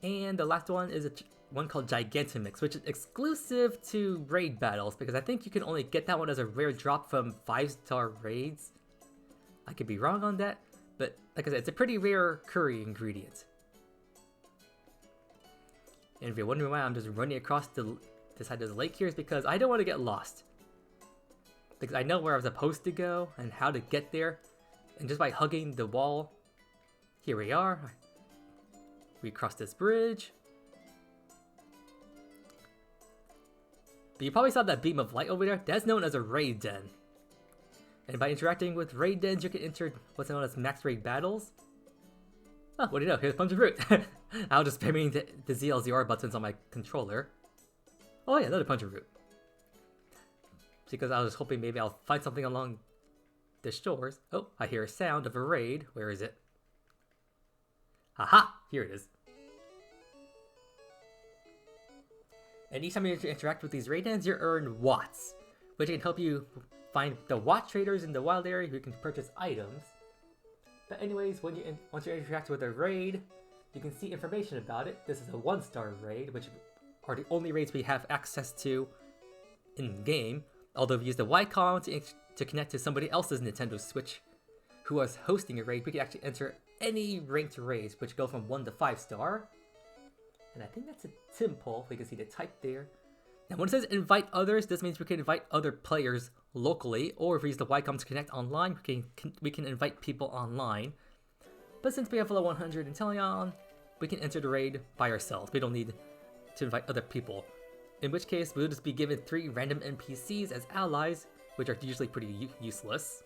and the last one is one called Gigantomix, which is exclusive to raid battles, because I think you can only get that one as a rare drop from 5-star raids. I could be wrong on that, but like I said, it's a pretty rare curry ingredient. And if you're wondering why I'm just running across this side of the lake here, is because I don't want to get lost. Because I know where I was supposed to go and how to get there, and just by hugging the wall, here we are. We cross this bridge. But you probably saw that beam of light over there. That's known as a raid den. And by interacting with raid dens, you can enter what's known as max raid battles. Oh, what do you know? Here's Punch and Root. I'll just spamming the ZLZR buttons on my controller. Oh yeah, another Punch and Root. Because I was hoping maybe I'll find something along the shores. Oh, I hear a sound of a raid. Where is it? Aha! Here it is. And each time you interact with these raid dens, you earn watts, which can help you find the watt traders in the wild area who can purchase items. But anyways, once you interact with a raid, you can see information about it. This is a 1-star raid, which are the only raids we have access to in-game. Although if you use the Y-Comm to connect to somebody else's Nintendo Switch who is hosting a raid, we can actually enter any ranked raids, which go from 1 to 5-star. And I think that's a Timpole. We can see the type there. Now when it says invite others, this means we can invite other players locally, or if we use the Y-Comm to connect online, we can invite people online. But since we have level 100 Inteleon, we can enter the raid by ourselves. We don't need to invite other people. In which case, we'll just be given 3 random NPCs as allies, which are usually pretty useless.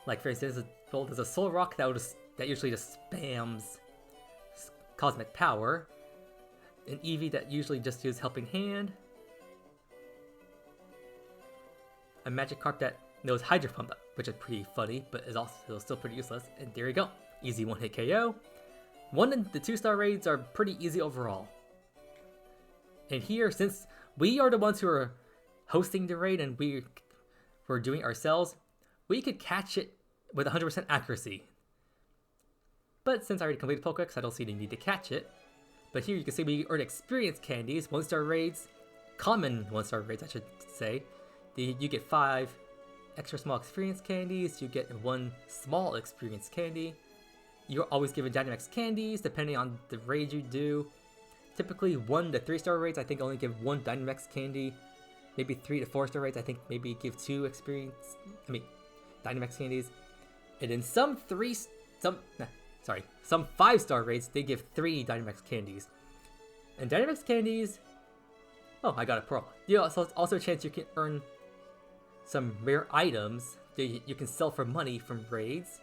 Like for instance, there's a Soul Rock that usually just spams Cosmic Power. An Eevee that usually just uses Helping Hand. A Magikarp that knows Hydro Pump, which is pretty funny, but is also still pretty useless. And there you go. Easy 1-hit KO. 1 and the 2-star raids are pretty easy overall. And here, since we are the ones who are hosting the raid and we're doing it ourselves, we could catch it with 100% accuracy. But since I already completed Pokedex, I don't see the need to catch it. But here you can see we earn experience candies, 1-star raids, common 1-star raids I should say. You get 5 extra small experience candies, you get 1 small experience candy. You're always given Dynamax candies depending on the raid you do. Typically 1 to 3-star raids I think only give 1 Dynamax candy. Maybe 3 to 4-star raids I think maybe give 2 Dynamax candies. And in some 5-star raids they give 3 Dynamax candies. And Dynamax candies, oh, I got a pearl. Also a chance you can earn some rare items that you can sell for money from raids.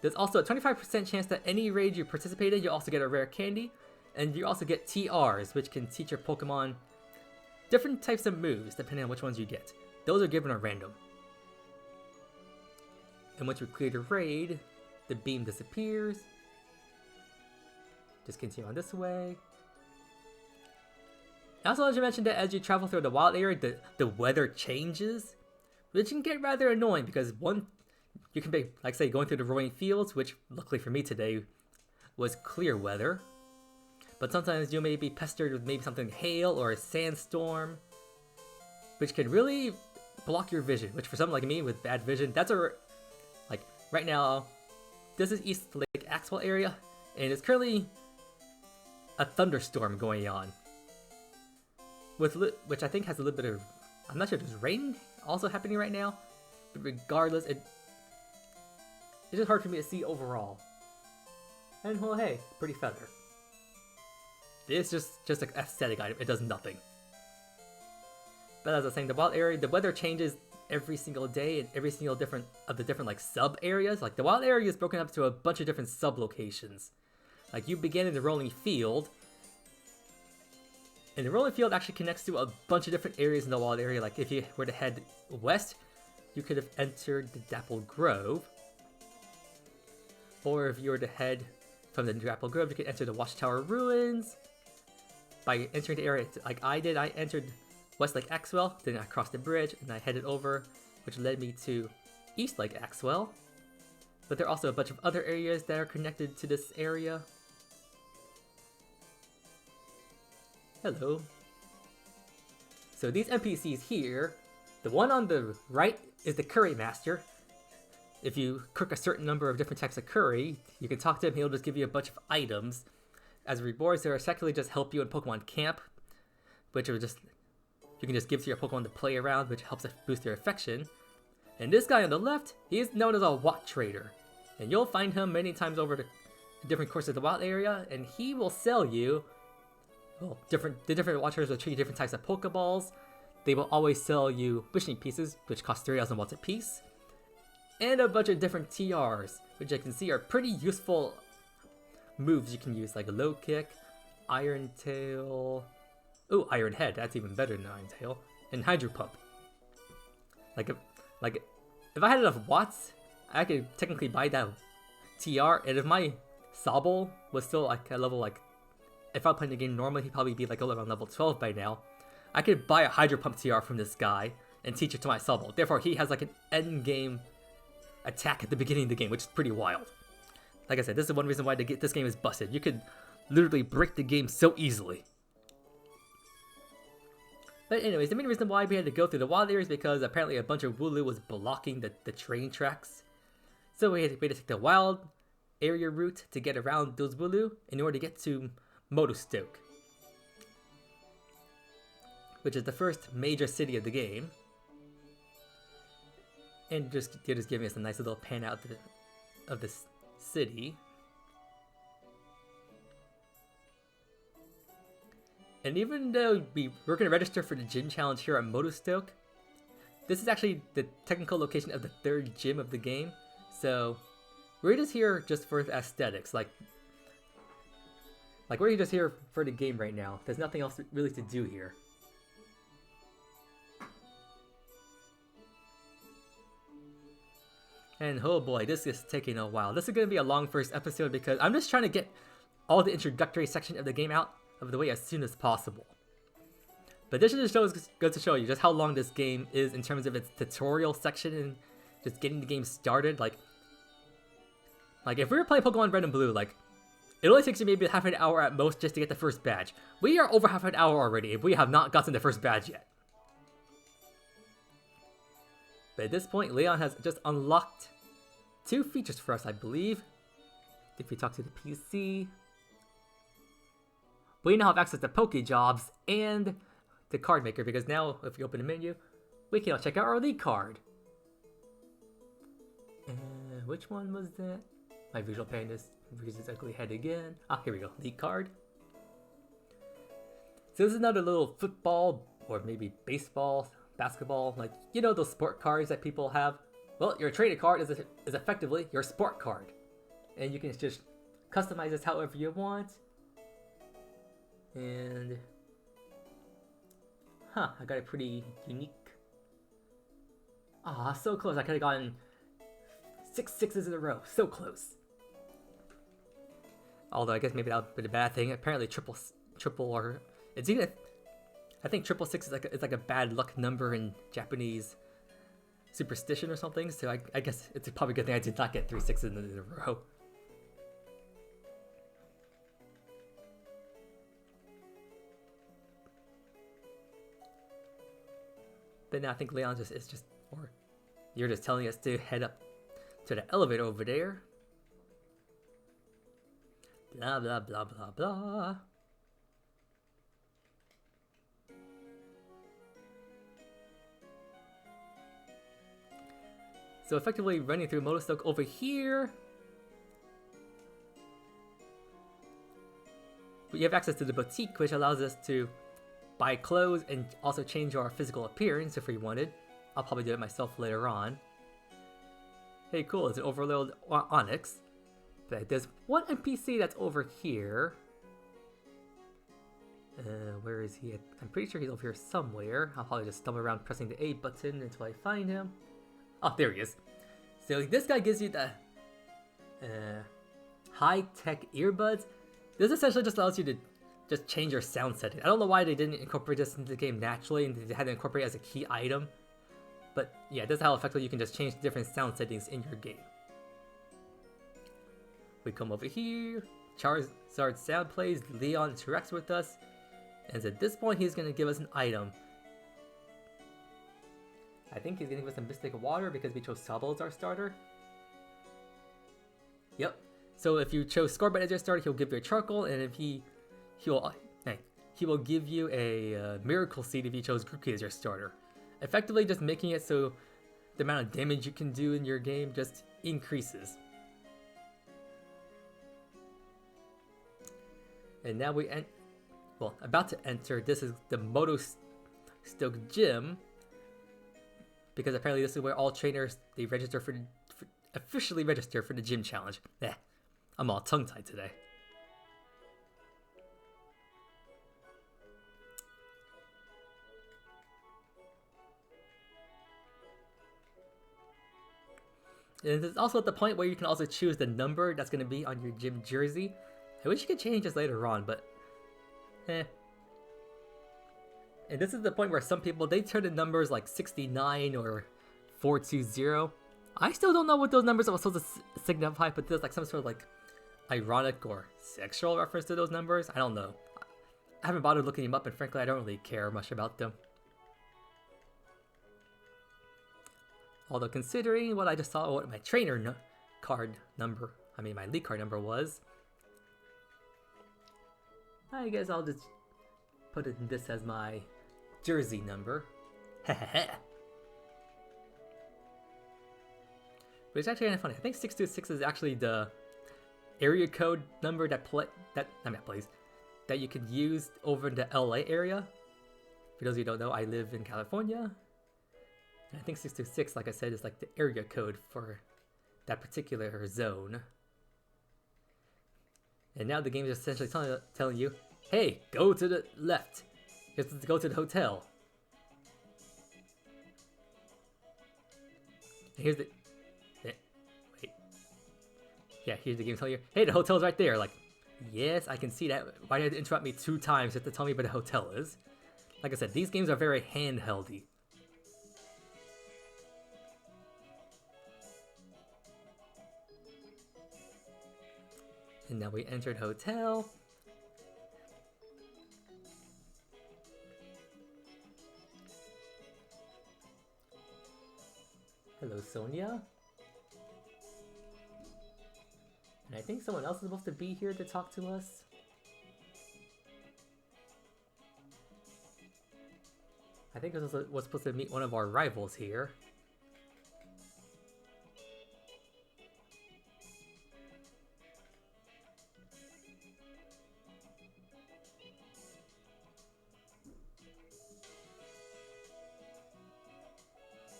There's also a 25% chance that any raid you participate in, you also get a rare candy. And you also get TRs, which can teach your Pokemon different types of moves, depending on which ones you get. Those are given at random. And once you clear the raid, the beam disappears. Just continue on this way. I also wanted to mention that as you travel through the wild area, the weather changes, which can get rather annoying because you can be, like say, going through the rolling fields, which luckily for me today was clear weather. But sometimes you may be pestered with maybe something hail or a sandstorm, which can really block your vision, which for someone like me with bad vision, like right now, this is East Lake Axwell area, and it's currently a thunderstorm going on. Which I think has a little bit of, I'm not sure if there's rain also happening right now, but regardless, it's just hard for me to see overall. And well, hey, pretty feather. It's just an aesthetic item, it does nothing. But as I was saying, the wild area, the weather changes every single day in every single different like sub areas. Like the wild area is broken up to a bunch of different sub locations. Like you begin in the rolling field, and the rolling field actually connects to a bunch of different areas in the wild area. Like if you were to head west, you could have entered the Dapple Grove. Or if you were to head from the Dapple Grove, you could enter the Watchtower Ruins. By entering the area like I did, I entered West Lake Axwell, then I crossed the bridge and I headed over, which led me to East Lake Axwell. But there are also a bunch of other areas that are connected to this area. Hello. So these NPCs here, the one on the right is the Curry Master. If you cook a certain number of different types of curry, you can talk to him, he'll just give you a bunch of items. As rewards, they'll effectively just help you in Pokemon Camp, which are just, you can just give to your Pokemon to play around, which helps boost their affection. And this guy on the left, he is known as a Watt Trader. And you'll find him many times over the different courses of the wild area, and he will sell you, well, the different Watt Traders will treat you different types of Pokeballs. They will always sell you wishing pieces, which cost 3,000 watts a piece, and a bunch of different TRs, which I can see are pretty useful moves you can use, like Low Kick, Iron Tail, ooh, Iron Head, that's even better than Iron Tail, and Hydro Pump. Like if I had enough watts, I could technically buy that TR, and if my Sobble was still like a level, like, if I was playing the game normally, he'd probably be like around level 12 by now, I could buy a Hydro Pump TR from this guy and teach it to my Sobble. Therefore, he has like an end game attack at the beginning of the game, which is pretty wild. Like I said, this is one reason why this game is busted. You could literally break the game so easily. But anyways, the main reason why we had to go through the wild area is because apparently a bunch of Wooloo was blocking the train tracks. So we had to take the wild area route to get around those Wooloo in order to get to Motostoke, which is the first major city of the game. And they're just giving us a nice little pan out of this city. And even though we're going to register for the gym challenge here at Motostoke, this is actually the technical location of the third gym of the game. So we're just here just for aesthetics. Like we're just here for the game right now. There's nothing else really to do here. And oh boy, this is taking a while. This is going to be a long first episode because I'm just trying to get all the introductory section of the game out of the way as soon as possible. But this just goes to show you just how long this game is in terms of its tutorial section and just getting the game started. Like if we were playing Pokemon Red and Blue, like, it only takes you maybe half an hour at most just to get the first badge. We are over half an hour already and we have not gotten the first badge yet. But at this point, Leon has just unlocked 2 features for us, I believe. If we talk to the PC, we now have access to Pokejobs and the card maker, because now if we open the menu, we can now check out our league card. Which one was that? My visual pain is reason its ugly head again. Ah, here we go, league card. So this is another little football or maybe baseball, basketball, like, you know, those sport cards that people have. Well, your traded card is effectively your sport card, and you can just customize this however you want. And I got a pretty unique. Ah, so close. I could have gotten 6 sixes in a row. So close. Although I guess maybe that would be a bad thing. Apparently triple or it's even. I think 666 is like a bad luck number in Japanese superstition or something. So I guess it's probably a good thing I did not get 3 6s in a row. But now I think Leon or you're just telling us to head up to the elevator over there. Blah, blah, blah, blah, blah. So effectively running through Motostoke over here. But you have access to the boutique, which allows us to buy clothes and also change our physical appearance if we wanted. I'll probably do it myself later on. Hey, cool, it's an Overlord Onyx. But there's one NPC that's over here. Where is he? I'm pretty sure he's over here somewhere. I'll probably just stumble around pressing the A button until I find him. Oh, there he is. So this guy gives you the high-tech earbuds. This essentially just allows you to just change your sound setting. I don't know why they didn't incorporate this into the game naturally and they had to incorporate it as a key item. But yeah, this is how effectively you can just change different sound settings in your game. We come over here. Charizard's sound plays. Leon interacts with us. And at this point, he's going to give us an item. I think he's going to give us some Mystic Water because we chose Sabo as our starter. Yep. So if you chose Scorbunny as your starter, he'll give you a Charcoal, and if he will give you a Miracle Seed if you chose Grookey as your starter. Effectively just making it so the amount of damage you can do in your game just increases. And now we about to enter. This is the Motostoke Gym. Because apparently this is where all trainers, they register officially register for the gym challenge. I'm all tongue-tied today. And it's also at the point where you can also choose the number that's going to be on your gym jersey. I wish you could change this later on, but And this is the point where some people, they turn in numbers like 69 or 420. I still don't know what those numbers are supposed to signify, but there's like some sort of like ironic or sexual reference to those numbers. I don't know. I haven't bothered looking them up, and frankly, I don't really care much about them. Although considering what I just saw, what my trainer my league card number was, I guess I'll just put this as my jersey number. But it's actually kind of funny. I think 626 is actually the area code number that you could use over in the LA area. For those of you who don't know, I live in California. And I think 626, like I said, is like the area code for that particular zone. And now the game is essentially telling you, hey, go to the left. You have to go to the hotel. And here's the... Wait. Yeah, here's the game telling you, hey, the hotel's right there. Like, yes, I can see that. Why did it interrupt me 2 times just to tell me where the hotel is? Like I said, these games are very handheldy. And now we entered hotel. Hello, Sonia. And I think someone else is supposed to be here to talk to us. I think this was supposed to meet one of our rivals here.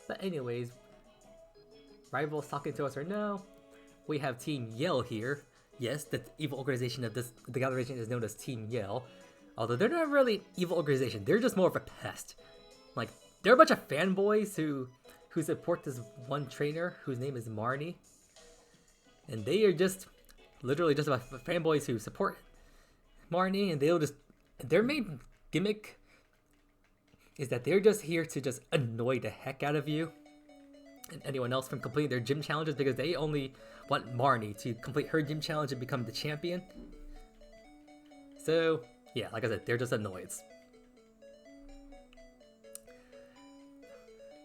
But anyways, rivals talking to us or no, we have Team Yell here. Yes, the evil organization of the Galar region is known as Team Yell. Although they're not really an evil organization, they're just more of a pest. Like, they're a bunch of fanboys who support this one trainer whose name is Marnie. And they are just literally just about fanboys who support Marnie, and their main gimmick is that they're just here to just annoy the heck out of you and anyone else from completing their gym challenges, because they only want Marnie to complete her gym challenge and become the champion. So, yeah, like I said, they're just annoyeds.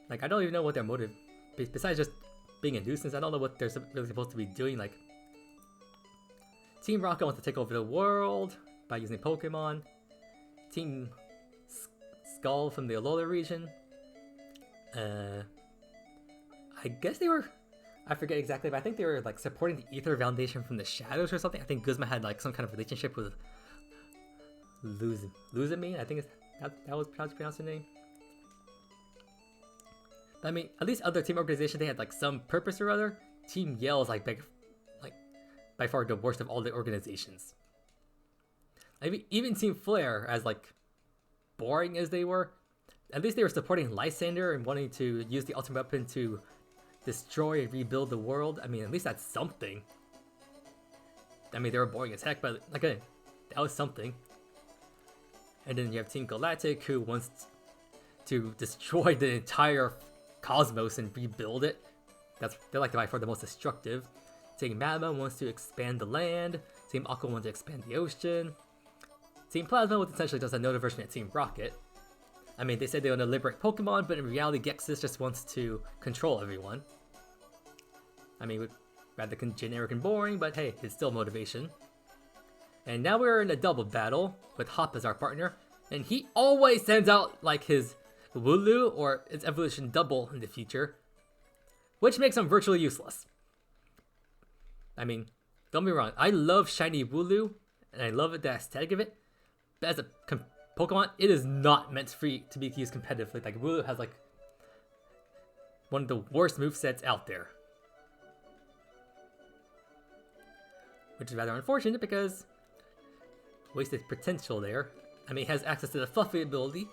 Like, I don't even know what their motive, besides just being a nuisance, I don't know what they're really supposed to be doing. Like, Team Rocket wants to take over the world by using Pokemon. Team Skull from the Alola region. I guess they were, I forget exactly, but I think they were like supporting the Ether Foundation from the Shadows or something. I think Guzma had like some kind of relationship with Luzamine. I think that was how to pronounce her name. But, I mean, at least other team organizations, they had like some purpose or other. Team Yell is like by far the worst of all the organizations. I mean, even Team Flare, as like boring as they were, at least they were supporting Lysander and wanting to use the ultimate weapon to destroy and rebuild the world. I mean, at least that's something. I mean, they were boring as heck, but like, that was something. And then you have Team Galactic, who wants to destroy the entire cosmos and rebuild it. They're like by far the most destructive. Team Magma wants to expand the land. Team Aqua wants to expand the ocean. Team Plasma was essentially just another version of Team Rocket. I mean, they said they want to liberate Pokemon, but in reality, Gexus just wants to control everyone. I mean, rather generic and boring, but hey, it's still motivation. And now we're in a double battle with Hop as our partner, and he always sends out like his Wooloo or its evolution double in the future, which makes him virtually useless. I mean, don't be wrong, I love shiny Wooloo, and I love the aesthetic of it, but as a Pokemon, it is not meant to be used competitively. Like, Wooloo has like one of the worst movesets out there, which is rather unfortunate because wasted potential there. I mean, it has access to the Fluffy ability,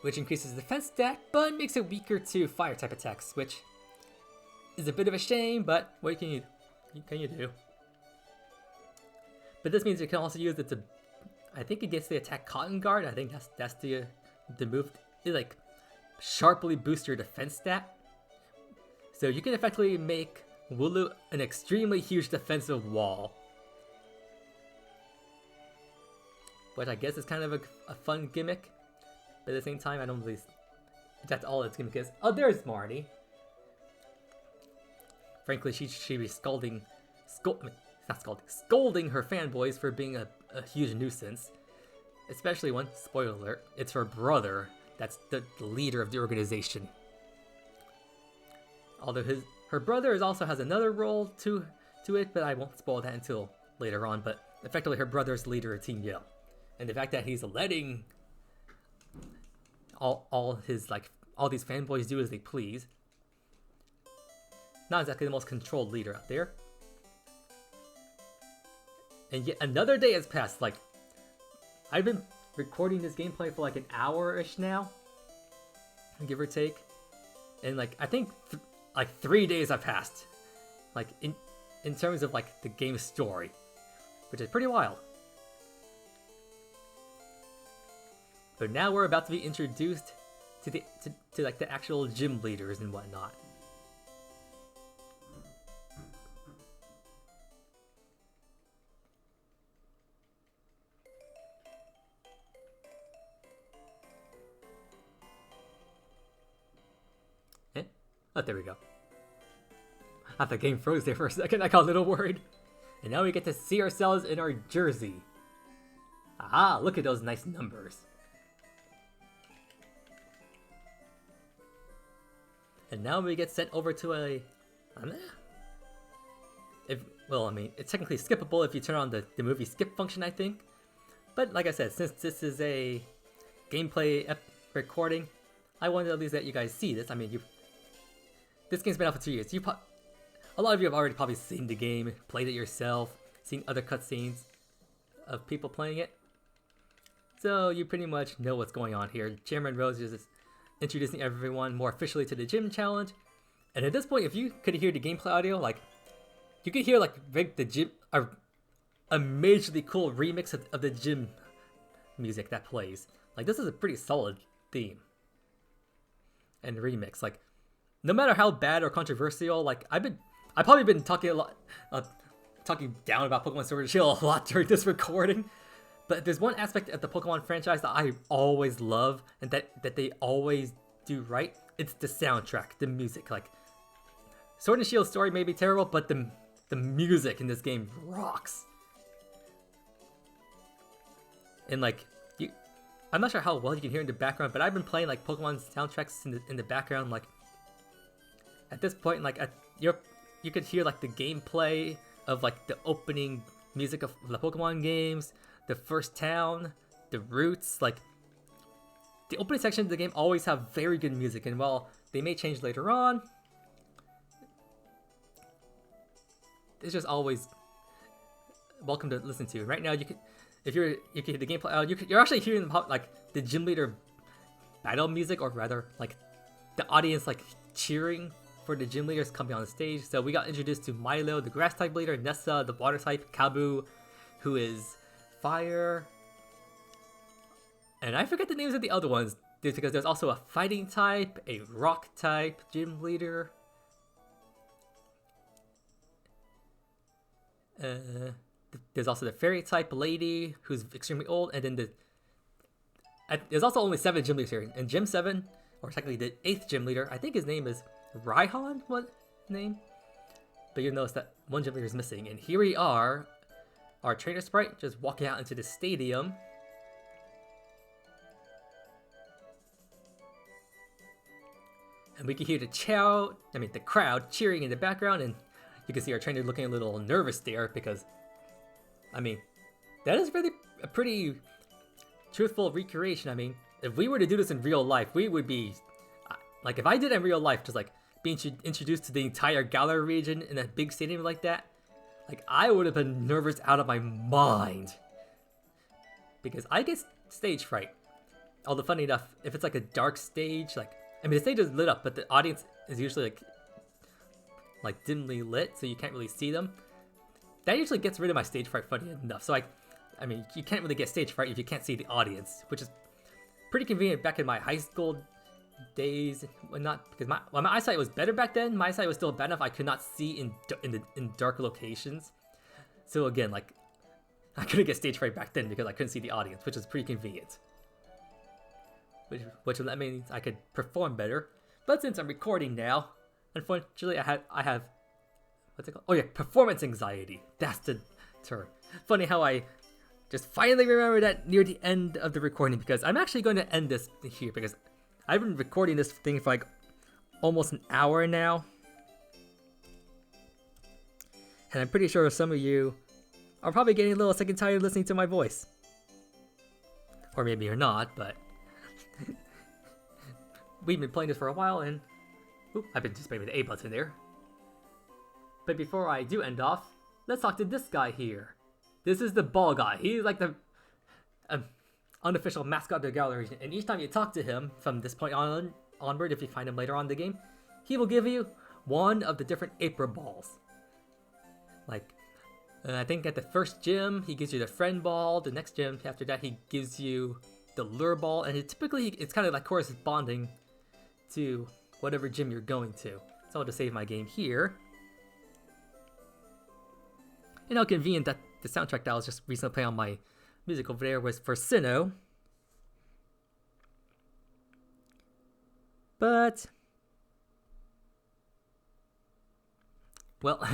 which increases the defense stat, but makes it weaker to fire type attacks, which is a bit of a shame, but what can you do? But this means you can also use it to, I think it gets the attack Cotton Guard. I think that's the move. It like sharply boosts your defense stat, so you can effectively make Wooloo an extremely huge defensive wall. Which I guess is kind of a fun gimmick, but at the same time, I don't believe that's all its gimmick is. Oh, there's Marnie. Frankly, she be scolding her fanboys for being a huge nuisance. Especially when, spoiler alert, it's her brother that's the leader of the organization. Although her brother also has another role to it, but I won't spoil that until later on. But effectively, her brother's leader of Team Yell. And the fact that he's letting all these fanboys do as they please. Not exactly the most controlled leader out there. And yet another day has passed. Like, I've been recording this gameplay for like an hour-ish now, give or take. And like, I think like 3 days have passed. Like, in terms of like the game's story, which is pretty wild. But now we're about to be introduced to like the actual gym leaders and whatnot. Oh, there we go. I thought the game froze there for a second. I got a little worried. And now we get to see ourselves in our jersey. Aha, look at those nice numbers. And now we get sent over to a... well, I mean, it's technically skippable if you turn on the movie skip function, I think. But like I said, since this is a gameplay recording, I wanted at least let you guys see this. I mean, this game's been out for 2 years. A lot of you have already probably seen the game, played it yourself, seen other cutscenes of people playing it. So you pretty much know what's going on here. Chairman Rose is just introducing everyone more officially to the gym challenge. And at this point, if you could hear the gameplay audio, like, you could hear like the gym, a majorly cool remix of the gym music that plays. Like, this is a pretty solid theme and remix. Like, no matter how bad or controversial, like, I've probably been talking a lot, talking down about Pokemon Sword and Shield a lot during this recording. But there's one aspect of the Pokemon franchise that I always love and that they always do right. It's the soundtrack, the music. Like, Sword and Shield's story may be terrible, but the music in this game rocks. And like, I'm not sure how well you can hear in the background, but I've been playing like Pokemon soundtracks in the background. Like, at this point, like you could hear like the gameplay of like the opening music of the Pokemon games, the first town, the routes. Like, the opening section of the game always have very good music, and while they may change later on, it's just always welcome to listen to. Right now, you can hear the gameplay. You're actually hearing like the gym leader battle music, or rather, like the audience like cheering for the gym leaders coming on the stage. So we got introduced to Milo, the grass type leader, Nessa, the water type, Kabu, who is fire, and I forget the names of the other ones because there's also a fighting type, a rock type gym leader. There's also the fairy type lady who's extremely old, and then there's also only 7 gym leaders here. And Gym 7, or technically the 8th gym leader, I think his name is Raihan. What name? But you'll notice that one gym leader is missing. And here we are, our trainer sprite, just walking out into the stadium. And we can hear the crowd cheering in the background, and you can see our trainer looking a little nervous there because, I mean, that is really a pretty truthful recreation. I mean, if we were to do this in real life, we would be, like, if I did it in real life, just like being introduced to the entire Galar region in a big stadium like that, like, I would have been nervous out of my mind. Because I get stage fright. Although, funny enough, if it's like a dark stage, like, I mean, the stage is lit up, but the audience is usually like dimly lit, so you can't really see them. That usually gets rid of my stage fright funny enough. So I mean, you can't really get stage fright if you can't see the audience, which is pretty convenient back in my high school days. Because my eyesight was better back then. My eyesight was still bad enough I could not see in dark locations. So again, like, I couldn't get stage fright back then because I couldn't see the audience, which is pretty convenient. Which means I could perform better. But since I'm recording now, unfortunately, I have what's it called? Oh yeah, performance anxiety. That's the term. Funny how I just finally remember that near the end of the recording, because I'm actually going to end this here because I've been recording this thing for like almost an hour now. And I'm pretty sure some of you are probably getting a little sick and tired of listening to my voice. Or maybe you're not, but we've been playing this for a while, and I've been just playing with the A button there. But before I do end off, let's talk to this guy here. This is the ball guy. He's like the unofficial mascot of the gallery, and each time you talk to him from this point onward, if you find him later on in the game, he will give you one of the different April balls. Like, I think at the first gym, he gives you the friend ball. The next gym after that, he gives you the lure ball, and it's kind of like corresponding to whatever gym you're going to. So I'll just save my game here. And how convenient that the soundtrack that I was just recently playing on my music over there was for Sinnoh. But, well,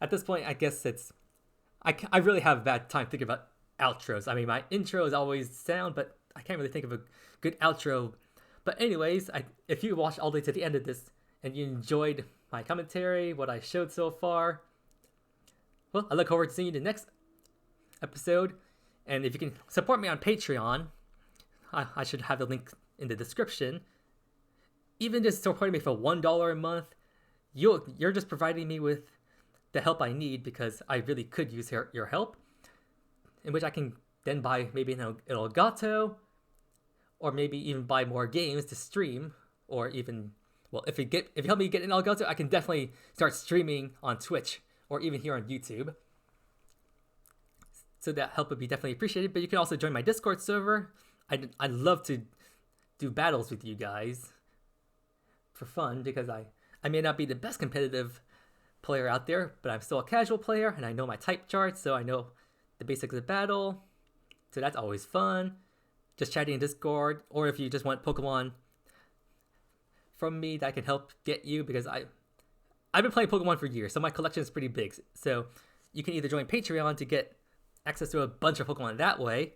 at this point, I guess I really have a bad time thinking about outros. I mean, my intro is always sound, but I can't really think of a good outro. But anyways, if you watched all the way to the end of this and you enjoyed my commentary, what I showed so far, well, I look forward to seeing you in the next episode. And if you can support me on Patreon, I should have a link in the description. Even just supporting me for $1 a month, you're just providing me with the help I need, because I really could use your help, in which I can then buy maybe an Elgato, or maybe even buy more games to stream, or even, well, if you help me get an Elgato, I can definitely start streaming on Twitch, or even here on YouTube. So that help would be definitely appreciated. But you can also join my Discord server. I'd love to do battles with you guys for fun, because I may not be the best competitive player out there, but I'm still a casual player, and I know my type charts, so I know the basics of the battle. So that's always fun. Just chatting in Discord, or if you just want Pokemon from me that I can help get you, because I've been playing Pokemon for years, so my collection is pretty big. So you can either join Patreon to get access to a bunch of Pokemon that way,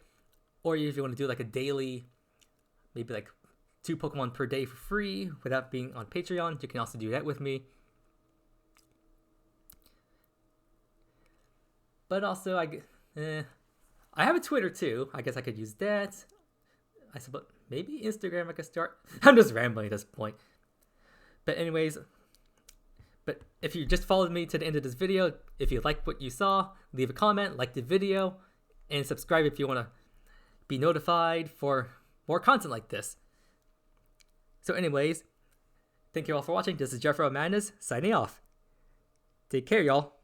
or if you want to do like a daily, maybe like 2 Pokemon per day for free without being on Patreon, you can also do that with me. But also, I have a Twitter too. I guess I could use that. I suppose maybe Instagram I could start. I'm just rambling at this point. But anyways, but if you just followed me to the end of this video, if you liked what you saw, leave a comment, like the video, and subscribe if you want to be notified for more content like this. So anyways, thank you all for watching. This is Jeffro Madness signing off. Take care, y'all.